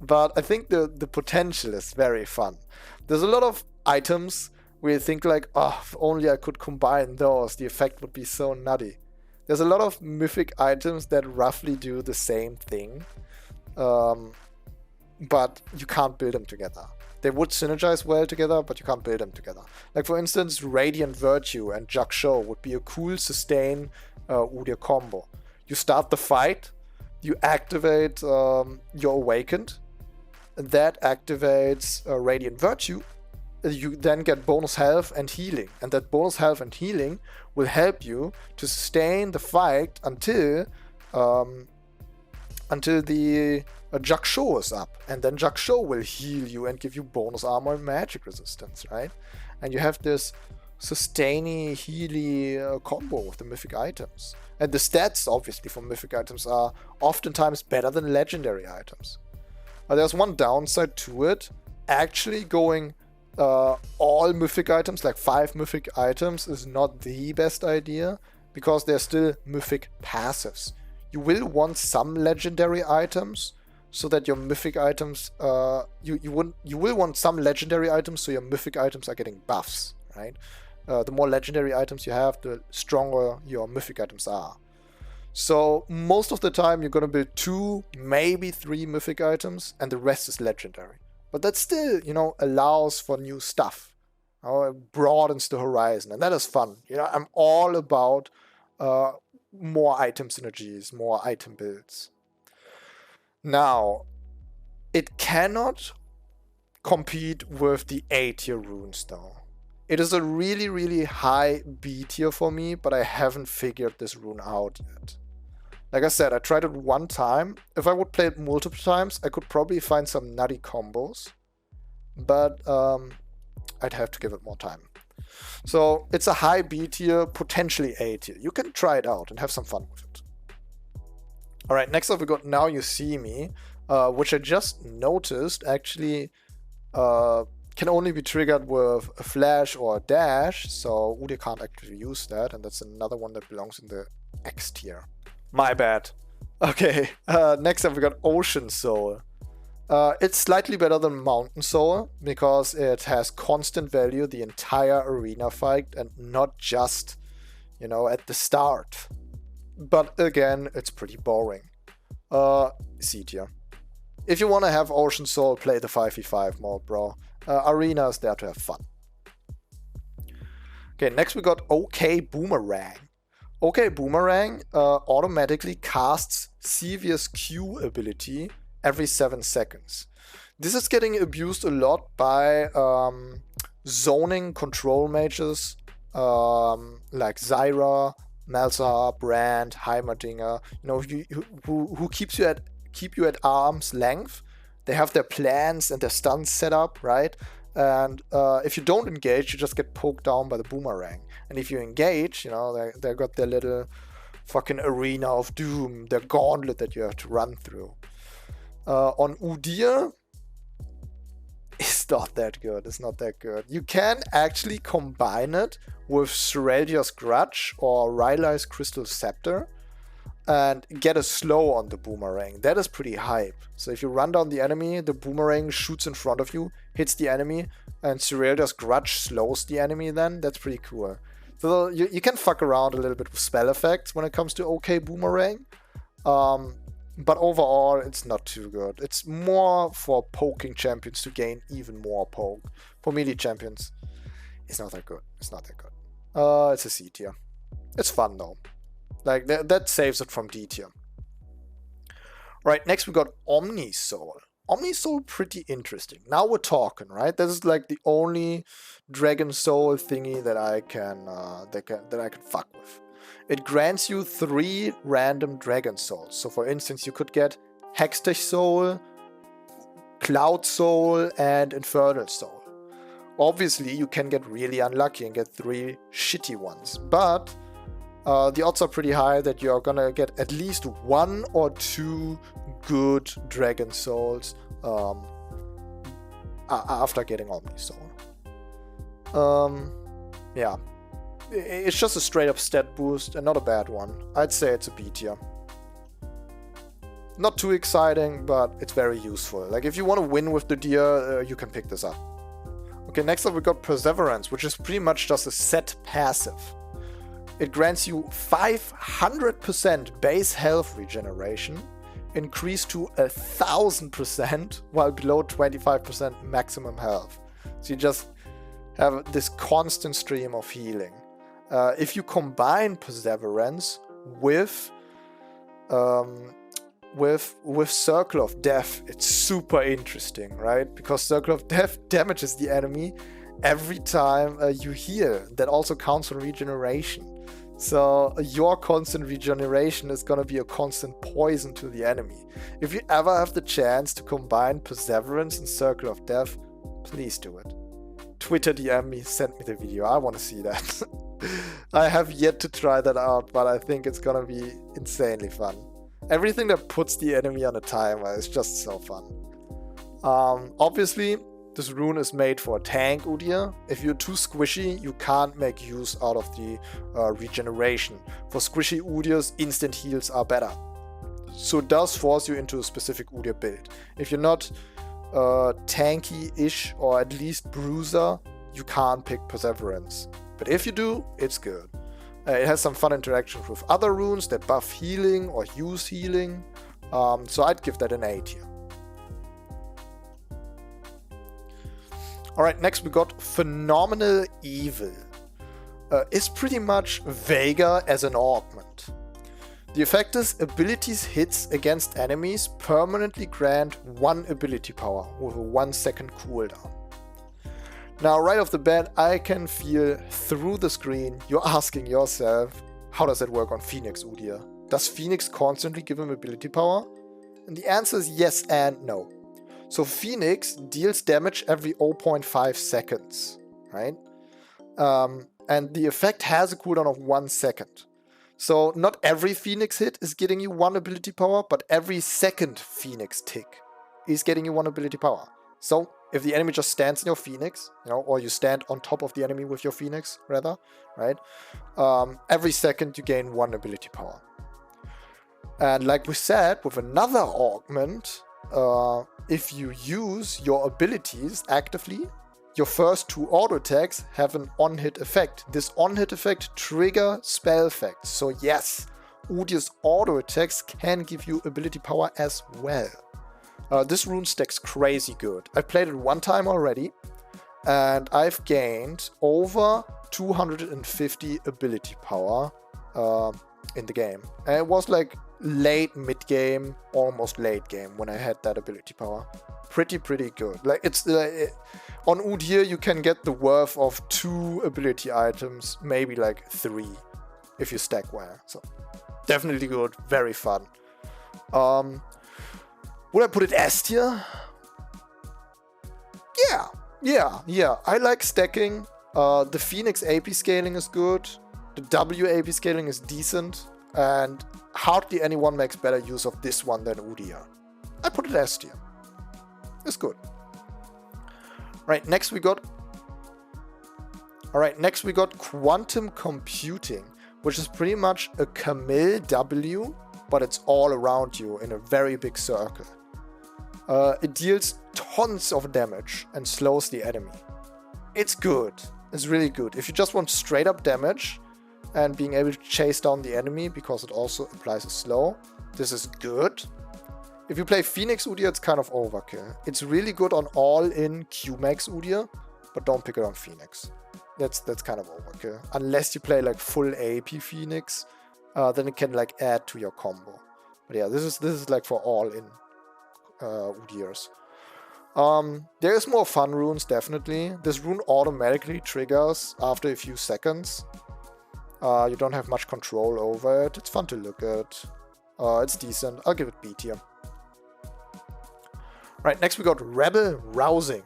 but I think the potential is very fun. There's a lot of items where you think like, oh, if only I could combine those, the effect would be so nutty. There's a lot of mythic items that roughly do the same thing, but you can't build them together. They would synergize well together, but you can't build them together. Like for instance, Radiant Virtue and Jack-Show would be a cool sustain Udyr combo. You start the fight, you activate your Awakened, and that activates Radiant Virtue. You then get bonus health and healing, and that bonus health and healing will help you to sustain the fight until the Jack-Show is up, and then Jack-Show will heal you and give you bonus armor and magic resistance, right? And you have this sustainy, healy combo with the mythic items. And the stats, obviously, for mythic items are oftentimes better than legendary items. There's one downside to it. Actually going all mythic items, like 5 mythic items, is not the best idea, because they're still mythic passives. You will want some legendary items, so that your mythic items, you will want some legendary items, so your mythic items are getting buffs, right? The more legendary items you have, the stronger your mythic items are. So most of the time you're gonna build 2, maybe 3 mythic items, and the rest is legendary. But that still, you know, allows for new stuff. It broadens the horizon, and that is fun. You know, I'm all about more item synergies, more item builds. Now, it cannot compete with the A tier runes though. It is a really, really high B tier for me, but I haven't figured this rune out yet. Like I said, I tried it one time. If I would play it multiple times, I could probably find some nutty combos, but I'd have to give it more time. So it's a high B tier, potentially A tier. You can try it out and have some fun with it. Alright, next up we got Now You See Me, which I just noticed actually can only be triggered with a flash or a dash, so Udyr can't actually use that, and that's another one that belongs in the X tier. My bad. Okay, next up we got Ocean Soul. It's slightly better than Mountain Soul because it has constant value the entire arena fight and not just, you know, at the start. But again, it's pretty boring. C tier. If you want to have Ocean Soul, play the 5v5 mode, bro. Arena is there to have fun. Okay, next we got OK Boomerang. OK Boomerang automatically casts Sevious Q zyra every 7 seconds. This is getting abused a lot by zoning control mages like Zyra, Malzahar, Brand, Heimerdinger, you know, who keep you at arm's length. They have their plans and their stunts set up, right? And if you don't engage, you just get poked down by the boomerang. And if you engage, you know, they got their little fucking arena of doom, their gauntlet that you have to run through. On Udyr, it's not that good. It's not that good. You can actually combine it with Seradia's Grudge or Rylai's Crystal Scepter and get a slow on the boomerang. That is pretty hype. So if you run down the enemy, the boomerang shoots in front of you, hits the enemy, and Seradia's Grudge slows the enemy then. That's pretty cool. So you can fuck around a little bit with spell effects when it comes to OK Boomerang. But overall, it's not too good. It's more for poking champions to gain even more poke. For melee champions, it's not that good. It's not that good. It's a C tier. It's fun though. Like, that saves it from D tier. Right, next we got Omni Soul. Omni Soul, pretty interesting. Now we're talking, right? This is like the only Dragon Soul thingy that I can fuck with. It grants you 3 random Dragon Souls. So for instance, you could get Hextech Soul, Cloud Soul, and Infernal Soul. Obviously, you can get really unlucky and get 3 shitty ones, but the odds are pretty high that you're gonna get at least 1 or 2 good Dragon Souls after getting Omni Soul. Yeah. It's just a straight up stat boost and not a bad one. I'd say it's a B tier. Not too exciting, but it's very useful. Like, if you want to win with the deer, you can pick this up. Okay, next up we got Perseverance, which is pretty much just a set passive. It grants you 500% base health regeneration, increased to 1000% while below 25% maximum health. So you just have this constant stream of healing. If you combine Perseverance with Circle of Death, it's super interesting, right? Because Circle of Death damages the enemy every time you heal. That also counts on regeneration. So your constant regeneration is gonna be a constant poison to the enemy. If you ever have the chance to combine Perseverance and Circle of Death, please do it. Twitter DM me, send me the video. I want to see that. I have yet to try that out, but I think it's gonna be insanely fun. Everything that puts the enemy on a timer is just so fun. Obviously, this rune is made for a tank Udyr. If you're too squishy, you can't make use out of the regeneration. For squishy Udyrs, instant heals are better. So it does force you into a specific Udyr build. If you're not tanky-ish or at least bruiser, you can't pick Perseverance. But if you do, it's good. It has some fun interactions with other runes that buff healing or use healing. So I'd give that an A tier. Alright, next we got Phenomenal Evil. It's pretty much Vega as an augment. The effect is abilities hits against enemies permanently grant 1 ability power with a 1-second cooldown. Now, right off the bat, I can feel through the screen you're asking yourself, how does that work on Phoenix Udyr? Does Phoenix constantly give him ability power? And the answer is yes and no. So Phoenix deals damage every 0.5 seconds, right? And the effect has a cooldown of 1 second. So not every Phoenix hit is getting you 1 ability power, but every second Phoenix tick is getting you 1 ability power. So if the enemy just stands in your Phoenix, or you stand on top of the enemy with your Phoenix, rather, right? Every second you gain 1 ability power. And like we said, with another augment, if you use your abilities actively, your first 2 auto attacks have an on-hit effect. This on-hit effect trigger spell effects. So yes, Udyr's auto attacks can give you ability power as well. This rune stack's crazy good. I played it 1 time already, and I've gained over 250 ability power in the game. And it was like late mid-game, almost late game when I had that ability power. Pretty good. Like it's on Udyr you can get the worth of 2 ability items, maybe like 3 if you stack well. So definitely good, very fun. Would I put it S tier? Yeah. I like stacking. The Phoenix AP scaling is good. The W AP scaling is decent. And hardly anyone makes better use of this one than Udyr. I put it S tier. It's good. Right, next we got Quantum Computing, which is pretty much a Camille W, but it's all around you in a very big circle. It deals tons of damage and slows the enemy. It's good. It's really good. If you just want straight up damage and being able to chase down the enemy, because it also applies a slow, this is good. If you play Phoenix Udyr, it's kind of overkill. It's really good on all-in Q-Max Udyr, but don't pick it on Phoenix. That's kind of overkill. Unless you play like full AP Phoenix, then it can like add to your combo. But yeah, this is like for all-in Udyrs. There is more fun runes, definitely. This rune automatically triggers after a few seconds. You don't have much control over it. It's fun to look at. It's decent. I'll give it B tier. Right, next we got Rabble Rousing.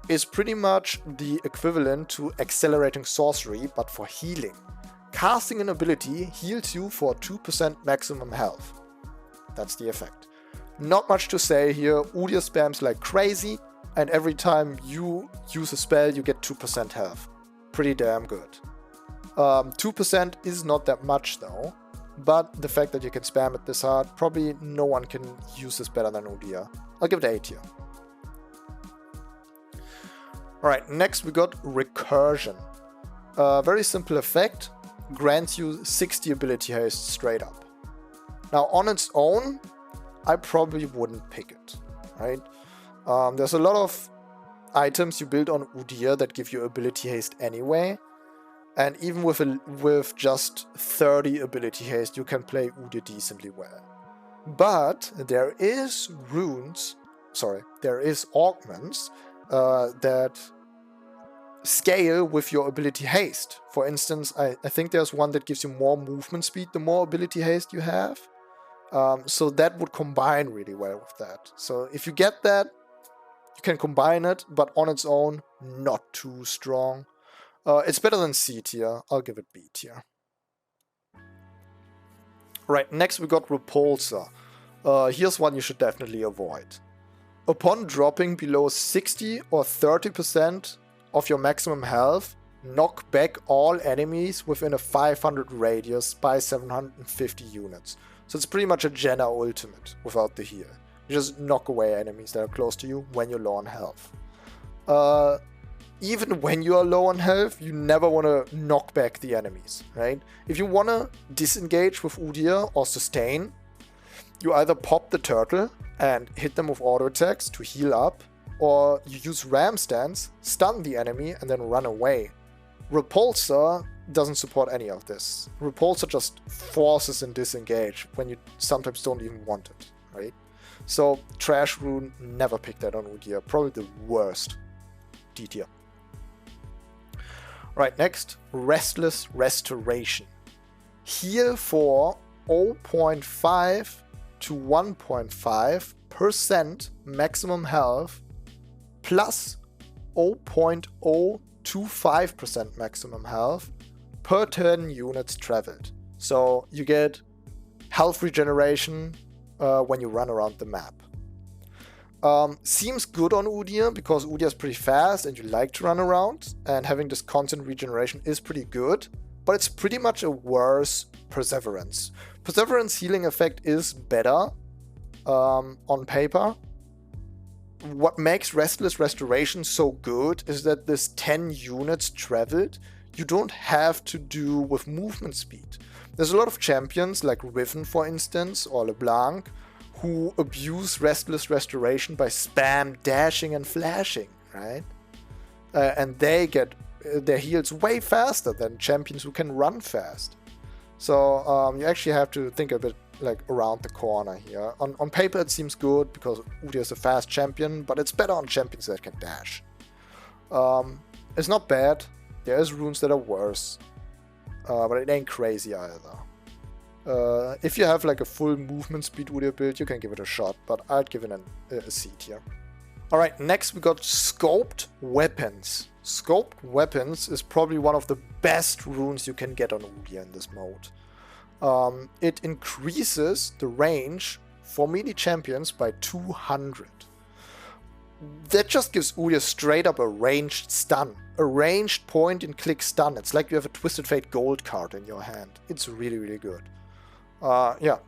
It's pretty much the equivalent to Accelerating Sorcery, but for healing. Casting an ability heals you for 2% maximum health. That's the effect. Not much to say here. Udyr spams like crazy, and every time you use a spell, you get 2% health. Pretty damn good. 2% is not that much though, but the fact that you can spam it this hard, probably no one can use this better than Udyr. I'll give it A tier. Alright, next we got Recursion. Very simple effect, grants you 60 ability haste straight up. Now on its own, I probably wouldn't pick it, right? There's a lot of items you build on Udyr that give you ability haste anyway, and even with just 30 ability haste, you can play Udyr decently well. But there is augments that scale with your ability haste. For instance, I think there's one that gives you more movement speed the more ability haste you have. So that would combine really well with that. So if you get that, you can combine it, but on its own, not too strong. It's better than C tier. I'll give it B tier. Right, next we got Repulsor. Here's one you should definitely avoid. Upon dropping below 60 or 30% of your maximum health, knock back all enemies within a 500 radius by 750 units. So it's pretty much a Jenna ultimate without the heal. You just knock away enemies that are close to you when you're low on health. Even when you are low on health, you never want to knock back the enemies, right? If you want to disengage with Udyr or sustain, you either pop the turtle and hit them with auto attacks to heal up, or you use ram stance, stun the enemy, and then run away. Repulsor doesn't support any of this. Repulsor just forces and disengage when you sometimes don't even want it, right? So trash rune, never pick that on Udyr. Probably the worst. D tier. Right, next, Restless Restoration. Heal for 0.5 to 1.5% maximum health plus 0.025% maximum health per 10 units traveled. So you get health regeneration when you run around the map. Seems good on Udyr because Udyr is pretty fast and you like to run around, and having this constant regeneration is pretty good, but it's pretty much a worse Perseverance. Perseverance healing effect is better on paper. What makes Restless Restoration so good is that this 10 units traveled you don't have to do with movement speed. There's a lot of champions like Riven, for instance, or LeBlanc, who abuse Restless Restoration by spam dashing and flashing, right? And they get their heals way faster than champions who can run fast. So you actually have to think a bit like around the corner here. On paper it seems good because Udyr is a fast champion, but it's better on champions that can dash. It's not bad. There's runes that are worse, but it ain't crazy either. If you have like a full movement speed Udyr build, you can give it a shot, but I'd give it a seat here. Alright, next we got Scoped Weapons. Scoped Weapons is probably one of the best runes you can get on Udyr in this mode. It increases the range for melee champions by 200. That just gives Udyr straight up a ranged stun. A ranged point and click stun. It's like you have a Twisted Fate gold card in your hand. It's really, really good. Yeah,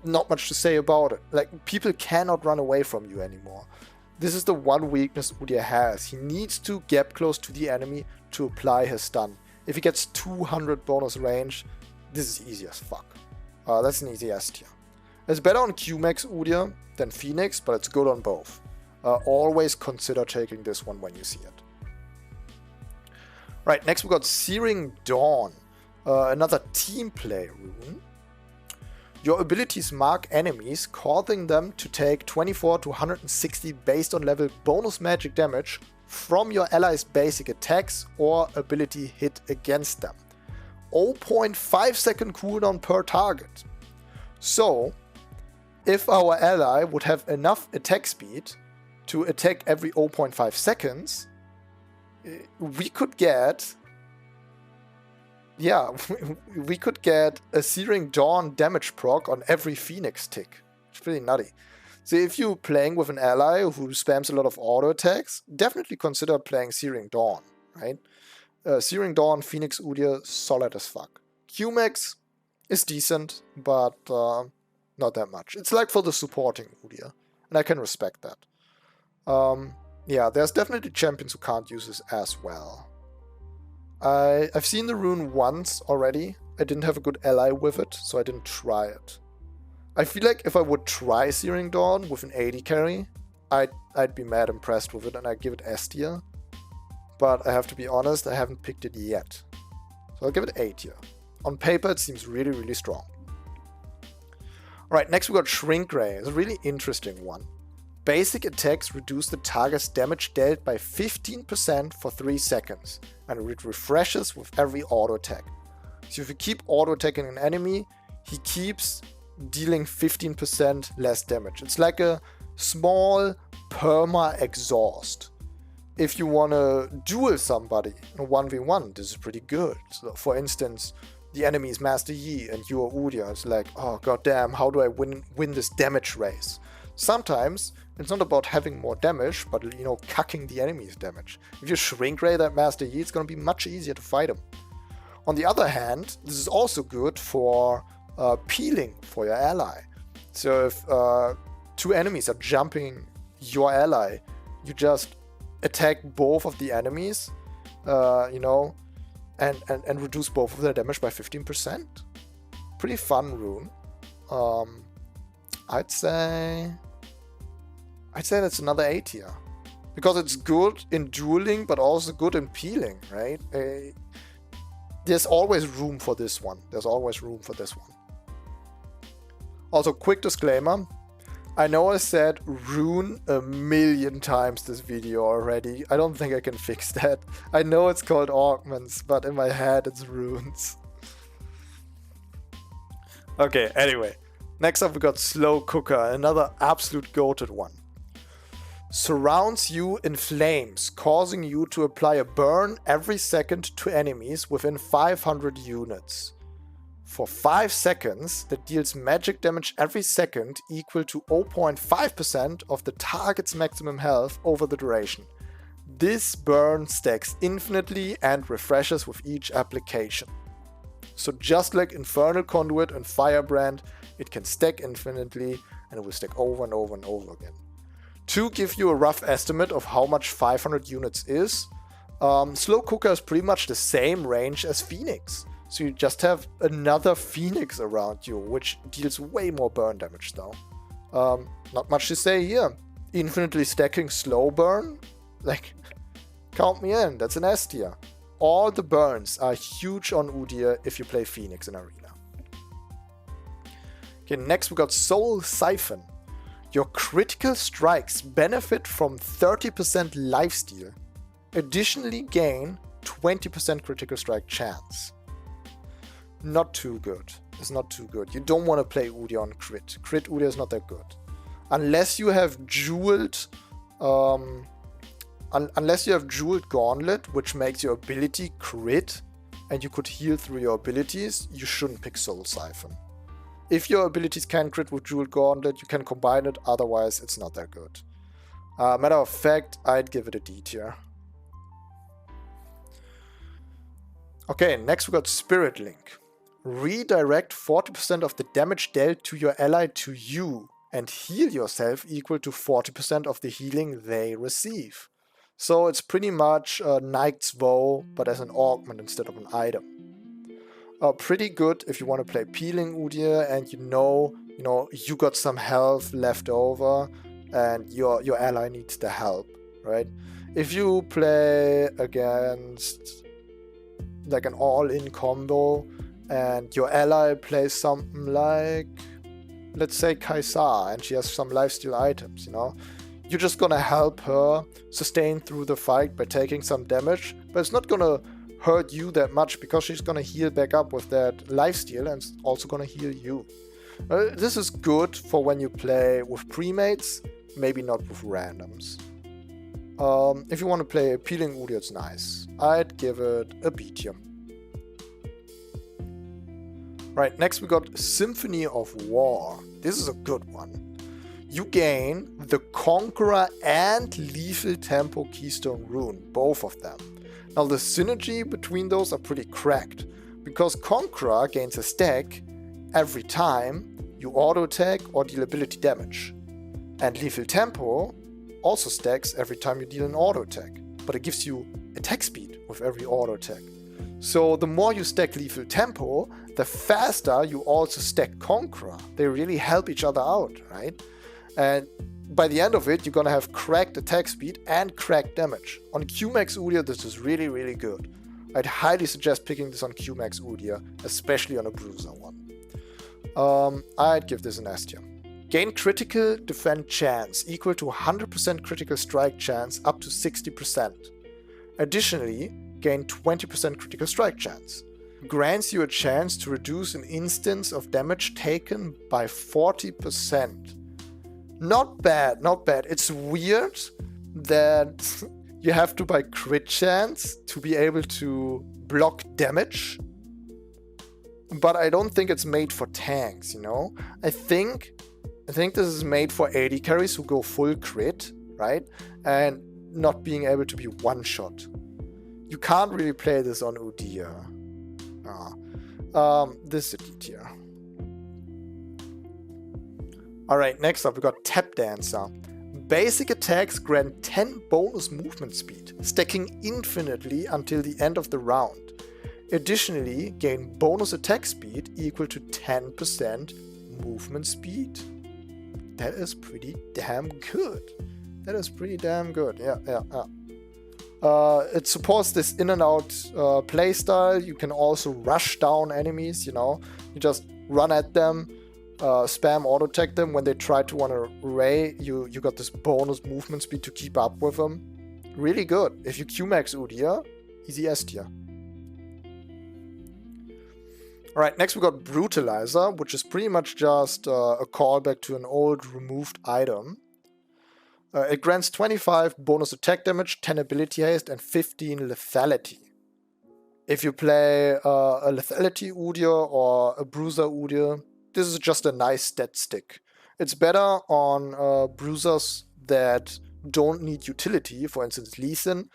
not much to say about it. Like, people cannot run away from you anymore. This is the one weakness Udyr has. He needs to gap close to the enemy to apply his stun. If he gets 200 bonus range, this is easy as fuck. That's an easy S tier. It's better on QMax Udyr than Phoenix, but it's good on both. Always consider taking this one when you see it. Right, next we got Searing Dawn, another team play rune. Your abilities mark enemies, causing them to take 24 to 160 based on level bonus magic damage from your allies' basic attacks or ability hit against them. 0.5 second cooldown per target. So, if our ally would have enough attack speed to attack every 0.5 seconds, we could get... Yeah, we could get a Searing Dawn damage proc on every Phoenix tick. It's pretty nutty. So if you're playing with an ally who spams a lot of auto attacks, definitely consider playing Searing Dawn, right? Searing Dawn, Phoenix Udyr, solid as fuck. QMax is decent, but not that much. It's like for the supporting Udyr, and I can respect that. Yeah, there's definitely champions who can't use this as well. I've seen the rune once already. I didn't have a good ally with it, so I didn't try it. I feel like if I would try Searing Dawn with an 80 carry, I'd be mad impressed with it and I'd give it S tier. But I have to be honest, I haven't picked it yet. So I'll give it A tier. On paper, it seems really, really strong. Alright, next we got Shrink Ray. It's a really interesting one. Basic attacks reduce the target's damage dealt by 15% for 3 seconds, and it refreshes with every auto attack. So if you keep auto attacking an enemy, he keeps dealing 15% less damage. It's like a small perma exhaust. If you want to duel somebody in a 1v1, this is pretty good. So for instance, the enemy is Master Yi and you are Udyr. It's like, oh goddamn, how do I win this damage race? Sometimes it's not about having more damage, but, you know, cucking the enemy's damage. If you Shrink Ray that Master Yi, it's going to be much easier to fight him. On the other hand, this is also good for peeling for your ally. So if 2 enemies are jumping your ally, you just attack both of the enemies, you know, and reduce both of their damage by 15%. Pretty fun rune. I'd say that's another A tier. Because it's good in dueling, but also good in peeling, right? There's always room for this one. There's always room for this one. Also, quick disclaimer. I know I said rune a million times this video already. I don't think I can fix that. I know it's called augments, but in my head it's runes. Okay, anyway. Next up we got Slow Cooker, another absolute goated one. Surrounds you in flames, causing you to apply a burn every second to enemies within 500 units. for 5 seconds that deals magic damage every second equal to 0.5% of the target's maximum health over the duration. This burn stacks infinitely and refreshes with each application. So just like Infernal Conduit and Firebrand, it can stack infinitely and it will stack over and over and over again. To give you a rough estimate of how much 500 units is, Slow Cooker is pretty much the same range as Phoenix. So you just have another Phoenix around you, which deals way more burn damage though. Not much to say here. Infinitely stacking slow burn? Like, count me in, that's an S tier. All the burns are huge on Udyr if you play Phoenix in Arena. Okay, next we got Soul Siphon. Your critical strikes benefit from 30% lifesteal. Additionally gain 20% critical strike chance. Not too good. It's not too good. You don't want to play Udyr on crit. Crit Udyr is not that good. Unless you have jeweled Gauntlet, which makes your ability crit, and you could heal through your abilities, you shouldn't pick Soul Siphon. If your abilities can crit with Jeweled Gauntlet, you can combine it, otherwise it's not that good. Matter of fact, I'd give it a D tier. Okay, next we got Spirit Link. Redirect 40% of the damage dealt to your ally to you, and heal yourself equal to 40% of the healing they receive. So it's pretty much Knight's Vow, but as an augment instead of an item. Pretty good if you want to play Peeling Udyr and you know you got some health left over and your ally needs the help, right? If you play against like an all-in combo and your ally plays something like, let's say Kaisar, and she has some lifesteal items, you're just gonna help her sustain through the fight by taking some damage, but it's not gonna hurt you that much because she's gonna heal back up with that lifesteal and also gonna heal you. This is good for when you play with premates, maybe not with randoms. If you want to play Peeling Udyr, it's nice. I'd give it a B tier. Right, next we got Symphony of War. This is a good one. You gain the Conqueror and Lethal Tempo Keystone Rune, both of them. Now the synergy between those are pretty cracked, because Conqueror gains a stack every time you auto attack or deal ability damage. And Lethal Tempo also stacks every time you deal an auto attack, but it gives you attack speed with every auto attack. So the more you stack Lethal Tempo, the faster you also stack Conqueror. They really help each other out, right? And by the end of it, you're gonna have cracked attack speed and cracked damage. On Qmax Udyr, this is really, really good. I'd highly suggest picking this on Qmax Udyr, especially on a bruiser one. I'd give this an S tier. Gain critical defend chance equal to 100% critical strike chance up to 60%. Additionally, gain 20% critical strike chance. Grants you a chance to reduce an instance of damage taken by 40%. Not bad, not bad. It's weird that you have to buy crit chance to be able to block damage. But I don't think it's made for tanks, I think this is made for AD carries who go full crit, right? And not being able to be one-shot. You can't really play this on Udyr. This is a D tier. Alright, next up we got Tap Dancer. Basic attacks grant 10 bonus movement speed, stacking infinitely until the end of the round. Additionally, gain bonus attack speed equal to 10% movement speed. That is pretty damn good. Yeah. It supports this in and out playstyle. You can also rush down enemies, You just run at them, spam auto attack them. When they try to want to ray, you got this bonus movement speed to keep up with them. Really good. If you Qmax Udyr, easy S tier. Alright, next we got Brutalizer, which is pretty much just a callback to an old removed item. It grants 25 bonus attack damage, 10 ability haste, and 15 lethality. If you play a Lethality Udyr or a Bruiser Udyr, this is just a nice stat stick. It's better on bruisers that don't need utility. For instance, Lee Sin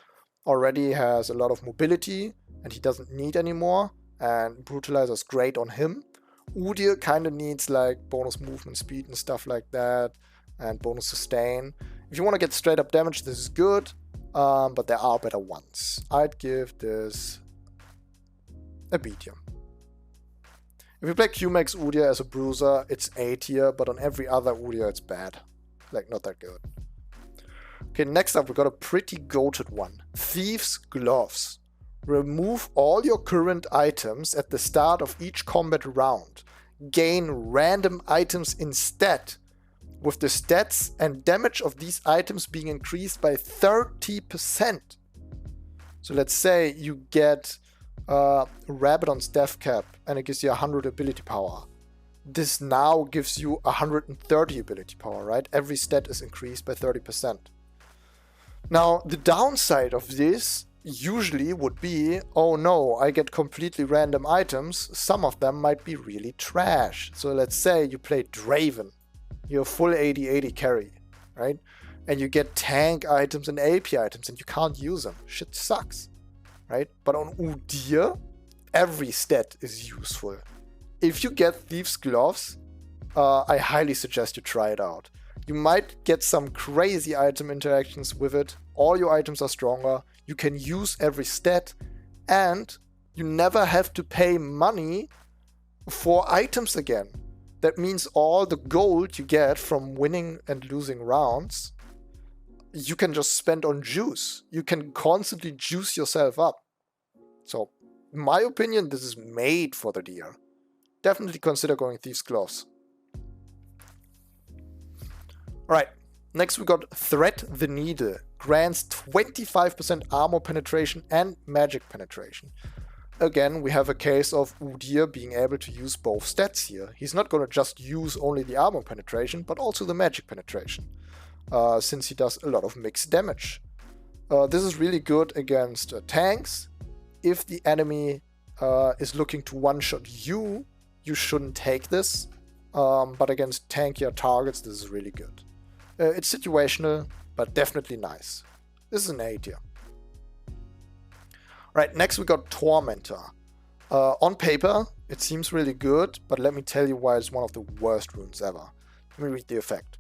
already has a lot of mobility and he doesn't need anymore, and Brutalizer's great on him. Udyr kind of needs like bonus movement speed and stuff like that, and bonus sustain. If you want to get straight up damage, this is good, but there are better ones. I'd give this a B tier. If you play QMax Udyr as a bruiser, it's A tier, but on every other Udyr it's bad. Like, not that good. Okay, next up we got a pretty goated one. Thieves' Gloves. Remove all your current items at the start of each combat round. Gain random items instead, with the stats and damage of these items being increased by 30%. So let's say you get Rabadon's Death Cap and it gives you 100 ability power. This now gives you 130 ability power, right? Every stat is increased by 30%. Now, the downside of this usually would be, oh no, I get completely random items. Some of them might be really trash. So let's say you play Draven. You're full 80-80 carry, right? And you get tank items and AP items and you can't use them. Shit sucks, right? But on Udyr, every stat is useful. If you get Thieves' Gloves, I highly suggest you try it out. You might get some crazy item interactions with it. All your items are stronger. You can use every stat, and you never have to pay money for items again. That means all the gold you get from winning and losing rounds, you can just spend on juice. You can constantly juice yourself up. So, in my opinion, this is made for the deer. Definitely consider going Thieves' Gloves. Alright, next we got Thread the Needle. Grants 25% armor penetration and magic penetration. Again, we have a case of Udyr being able to use both stats here. He's not going to just use only the armor penetration, but also the magic penetration, since he does a lot of mixed damage. This is really good against tanks. If the enemy is looking to one-shot you, you shouldn't take this, but against tankier targets, this is really good. It's situational, but definitely nice. This is an A tier. Right, next we got Tormentor. On paper, it seems really good, but let me tell you why it's one of the worst runes ever. Let me read the effect.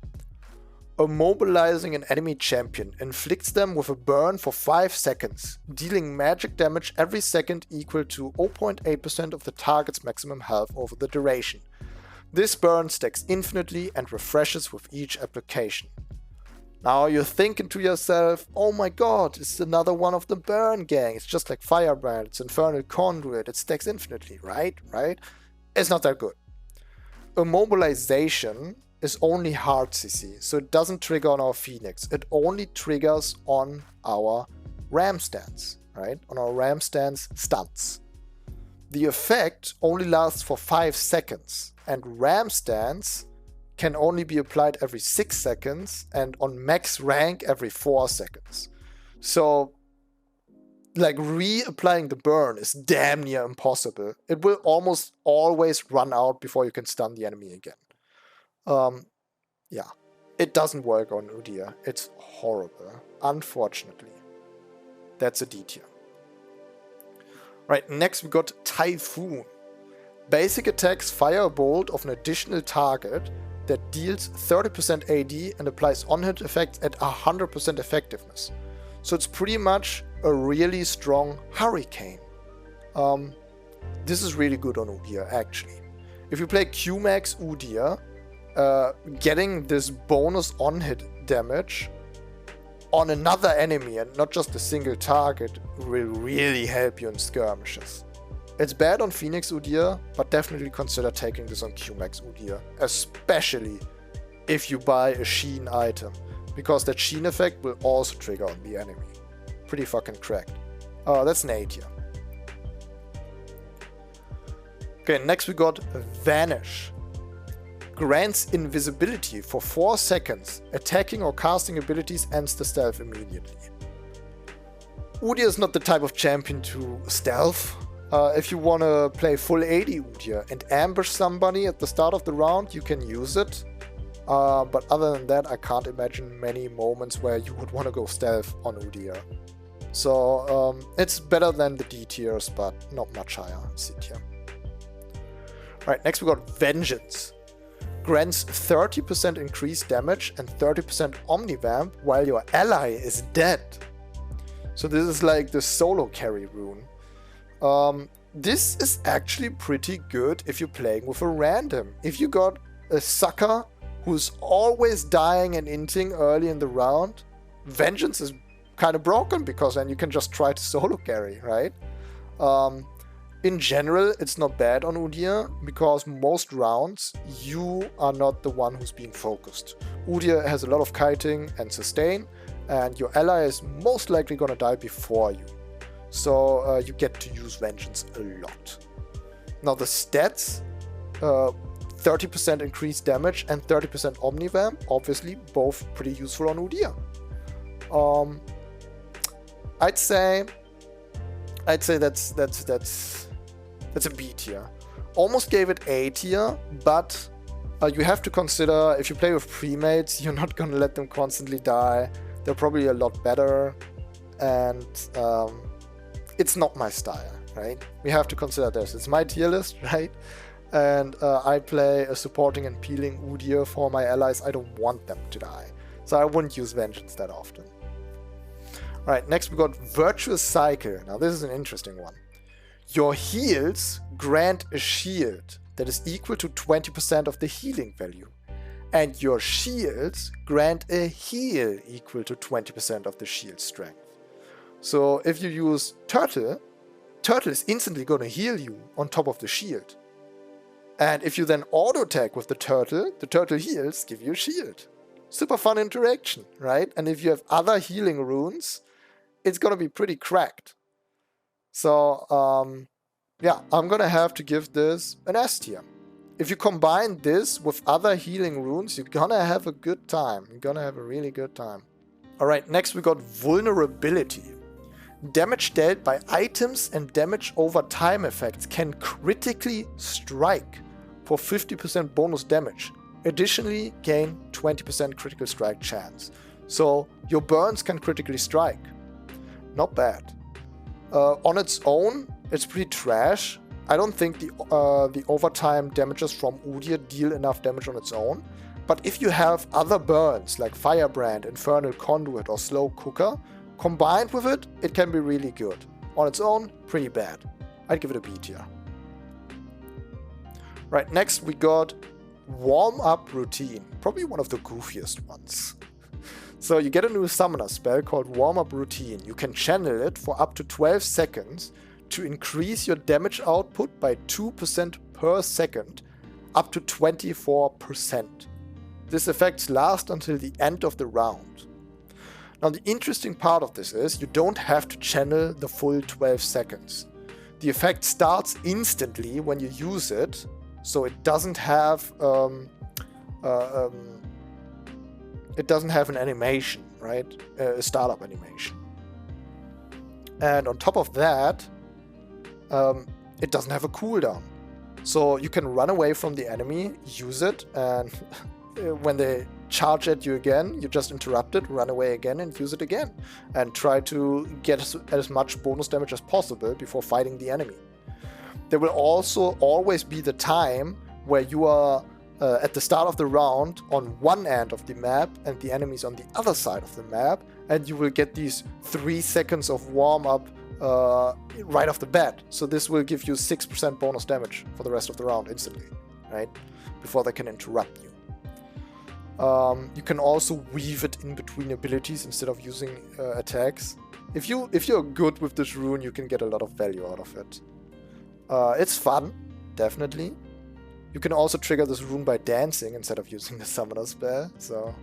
Immobilizing an enemy champion inflicts them with a burn for 5 seconds, dealing magic damage every second equal to 0.8% of the target's maximum health over the duration. This burn stacks infinitely and refreshes with each application. Now you're thinking to yourself, oh my god, it's another one of the burn gang. It's just like Firebrand, it's Infernal Conduit, it stacks infinitely, right? It's not that good. Immobilization is only hard CC, so it doesn't trigger on our Phoenix. It only triggers on our Ram stance, right? On our Ram stance stunts. The effect only lasts for 5 seconds, and Ram stance can only be applied every 6 seconds, and on max rank every 4 seconds. So, like, reapplying the burn is damn near impossible. It will almost always run out before you can stun the enemy again. Yeah, it doesn't work on Udyr. It's horrible, unfortunately. That's a D tier. Right, next we got Typhoon. Basic attacks fire a bolt of an additional target that deals 30% AD and applies on-hit effects at 100% effectiveness. So it's pretty much a really strong Hurricane. This is really good on Udyr, actually. If you play QMax Udyr, getting this bonus on-hit damage on another enemy and not just a single target will really help you in skirmishes. It's bad on Phoenix Udyr, but definitely consider taking this on QMax Udyr, especially if you buy a Sheen item, because that Sheen effect will also trigger on the enemy. Pretty fucking cracked. That's an A tier. Okay, next we got Vanish. Grants invisibility for 4 seconds. Attacking or casting abilities ends the stealth immediately. Udyr is not the type of champion to stealth. If you want to play full AD Udyr and ambush somebody at the start of the round, you can use it. But other than that, I can't imagine many moments where you would want to go stealth on Udyr. So it's better than the D tiers, but not much higher in C tier. Alright, next we got Vengeance. Grants 30% increased damage and 30% Omnivamp while your ally is dead. So this is like the solo carry rune. This is actually pretty good if you're playing with a random. If you got a sucker who's always dying and inting early in the round, Vengeance is kind of broken, because then you can just try to solo carry, right? In general, it's not bad on Udyr, because most rounds you are not the one who's being focused. Udyr has a lot of kiting and sustain, and your ally is most likely gonna die before you. So you get to use Vengeance a lot. Now the stats, 30% increased damage and 30% Omnivamp, obviously both pretty useful on Udyr. I'd say that's a B tier. Almost gave it A tier, but you have to consider, if you play with premates, you're not gonna let them constantly die. They're probably a lot better, and it's not my style, right? We have to consider this. It's my tier list, right? And I play a supporting and peeling Udyr for my allies. I don't want them to die, so I wouldn't use Vengeance that often. Alright, next we got Virtuous Cycle. Now this is an interesting one. Your heals grant a shield that is equal to 20% of the healing value. And your shields grant a heal equal to 20% of the shield strength. So if you use Turtle, Turtle is instantly going to heal you on top of the shield. And if you then auto-attack with the Turtle heals give you a shield. Super fun interaction, right? And if you have other healing runes, it's going to be pretty cracked. So, yeah, I'm going to have to give this an S tier. If you combine this with other healing runes, you're going to have a good time. You're going to have a really good time. Alright, next we got Vulnerability. Damage dealt by items and damage over time effects can critically strike for 50% bonus damage. Additionally, gain 20% critical strike chance. So your burns can critically strike. Not bad. On its own, it's pretty trash. I don't think the overtime damages from Udyr deal enough damage on its own. But if you have other burns like Firebrand, Infernal Conduit or Slow Cooker, combined with it, it can be really good. On its own, pretty bad. I'd give it a B tier. Right, next we got Warmup Routine. Probably one of the goofiest ones. So you get a new summoner spell called Warmup Routine. You can channel it for up to 12 seconds to increase your damage output by 2% per second, up to 24%. This effects last until the end of the round. Now the interesting part of this is you don't have to channel the full 12 seconds. The effect starts instantly when you use it, so it doesn't have an animation, right? A startup animation. And on top of that, it doesn't have a cooldown. So you can run away from the enemy, use it, and when they charge at you again, you just interrupt it, run away again, and use it again. And try to get as much bonus damage as possible before fighting the enemy. There will also always be the time where you are at the start of the round on one end of the map and the enemy's on the other side of the map, and you will get these 3 seconds of warm-up right off the bat. So this will give you 6% bonus damage for the rest of the round instantly, right? Before they can interrupt you. You can also weave it in between abilities instead of using attacks. If you're good with this rune, you can get a lot of value out of it. It's fun, definitely. You can also trigger this rune by dancing instead of using the summoner spell, so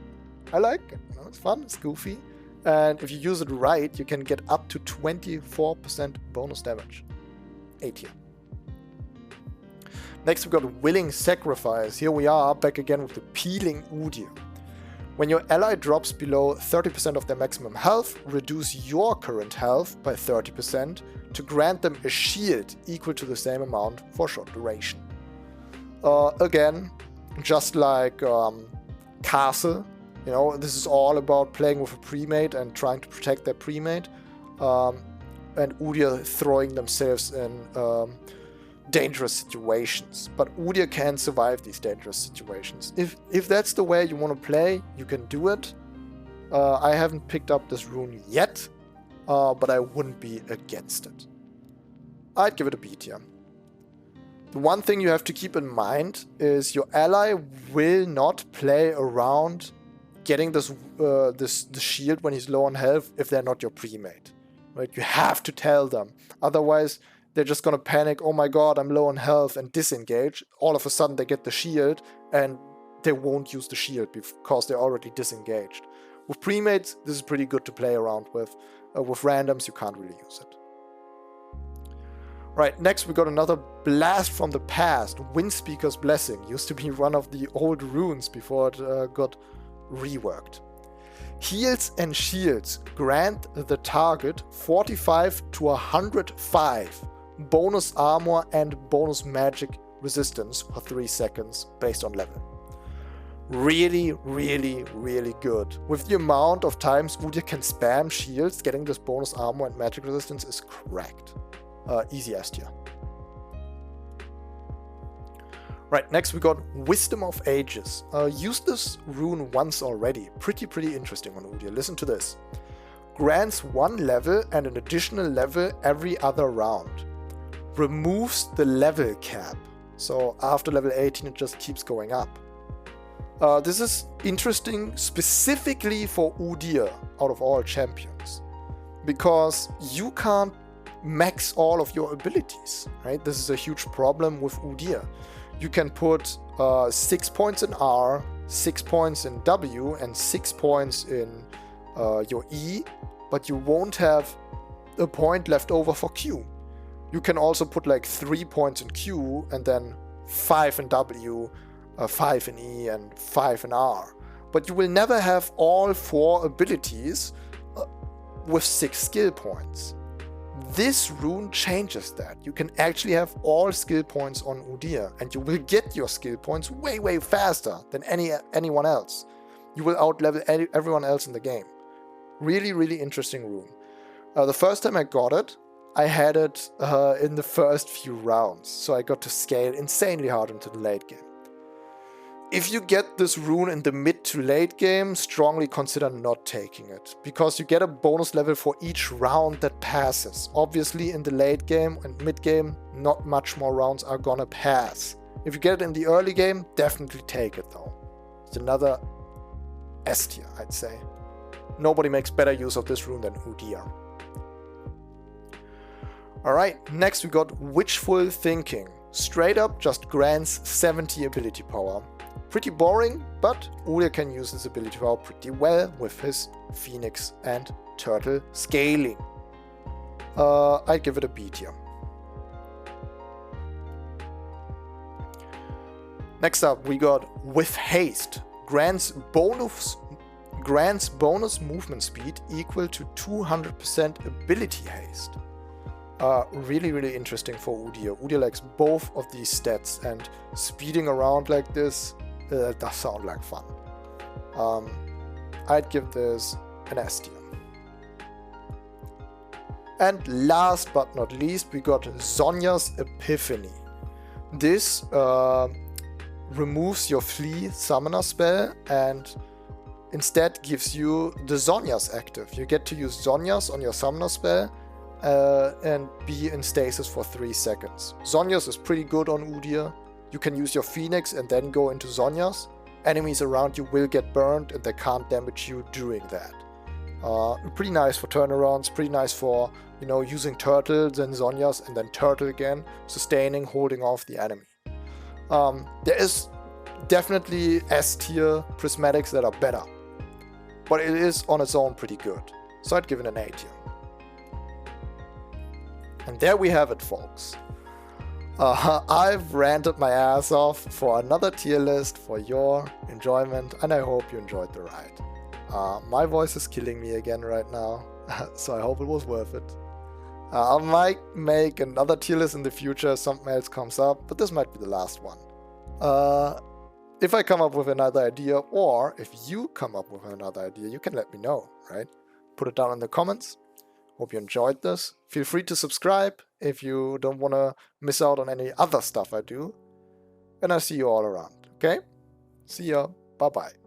I like it. You know, it's fun, it's goofy. And if you use it right, you can get up to 24% bonus damage. A tier. Next we got Willing Sacrifice. Here we are, back again with the peeling Udyr. When your ally drops below 30% of their maximum health, reduce your current health by 30% to grant them a shield equal to the same amount for a short duration. Again, just like Castle, you know, this is all about playing with a premade and trying to protect their premade, and Udyr throwing themselves in dangerous situations. But Udyr can survive these dangerous situations. If that's the way you want to play, you can do it. I haven't picked up this rune yet, but I wouldn't be against it. I'd give it a B tier. The one thing you have to keep in mind is your ally will not play around getting this shield when he's low on health if they're not your premade. Right? You have to tell them. Otherwise, they're just gonna panic, oh my god, I'm low on health, and disengage. All of a sudden they get the shield and they won't use the shield because they're already disengaged. With premates, this is pretty good to play around with. With randoms, you can't really use it. Right, next we got another blast from the past. Windspeaker's Blessing. Used to be one of the old runes before it got reworked. Heals and shields grant the target 45 to 105 bonus armor and bonus magic resistance for 3 seconds based on level. Really, really, really good. With the amount of times Udyr can spam shields, getting this bonus armor and magic resistance is cracked. Easy S tier. Right, next we got Wisdom of Aegis. Used this rune once already. Pretty interesting on Udyr. Listen to this. Grants 1 level and an additional level every other round. Removes the level cap. So after level 18 it just keeps going up. This is interesting specifically for Udyr out of all champions. Because you can't max all of your abilities, right? This is a huge problem with Udyr. You can put 6 points in R, 6 points in W, and 6 points in your E, but you won't have a point left over for Q. You can also put like 3 points in Q, and then 5 in W, 5 in E, and 5 in R. But you will never have all 4 abilities with 6 skill points. This rune changes that. You can actually have all skill points on Udyr, and you will get your skill points way faster than anyone else. You will outlevel everyone else in the game. Really interesting rune. The first time I got it, I had it in the first few rounds, so I got to scale insanely hard into the late game. If you get this rune in the mid to late game, strongly consider not taking it, because you get a bonus level for each round that passes. Obviously in the late game and mid game, not much more rounds are gonna pass. If you get it in the early game, definitely take it though. It's another S tier, I'd say. Nobody makes better use of this rune than Udyr. Alright, next we got Witchful Thinking. Straight up just grants 70 ability power. Pretty boring, but Udyr can use this ability power pretty well with his Phoenix and Turtle scaling. I'd give it a B tier. Next up we got With Haste. Grants bonus movement speed equal to 200% ability haste. Really interesting for Udyr. Udyr likes both of these stats, and speeding around like this does sound like fun. I'd give this an S tier. And last but not least, we got Sonya's Epiphany. This removes your Flee summoner spell and instead gives you the Zhonya's active. You get to use Zhonya's on your summoner spell and be in stasis for 3 seconds. Zhonya's is pretty good on Udyr. You can use your Phoenix and then go into Zhonya's. Enemies around you will get burned and they can't damage you during that. Pretty nice for turnarounds, pretty nice for, you know, using Turtle, then Zhonya's, and then Turtle again, sustaining, holding off the enemy. There is definitely S tier prismatics that are better, but it is on its own pretty good. So I'd give it an A tier. And there we have it, folks. I've ranted my ass off for another tier list for your enjoyment, and I hope you enjoyed the ride. My voice is killing me again right now, so I hope it was worth it. I might make another tier list in the future if something else comes up, but this might be the last one. If I come up with another idea, or if you come up with another idea, you can let me know, right? Put it down in the comments. Hope you enjoyed this. Feel free to subscribe if you don't want to miss out on any other stuff I do. And I'll see you all around, okay? See ya. Bye-bye.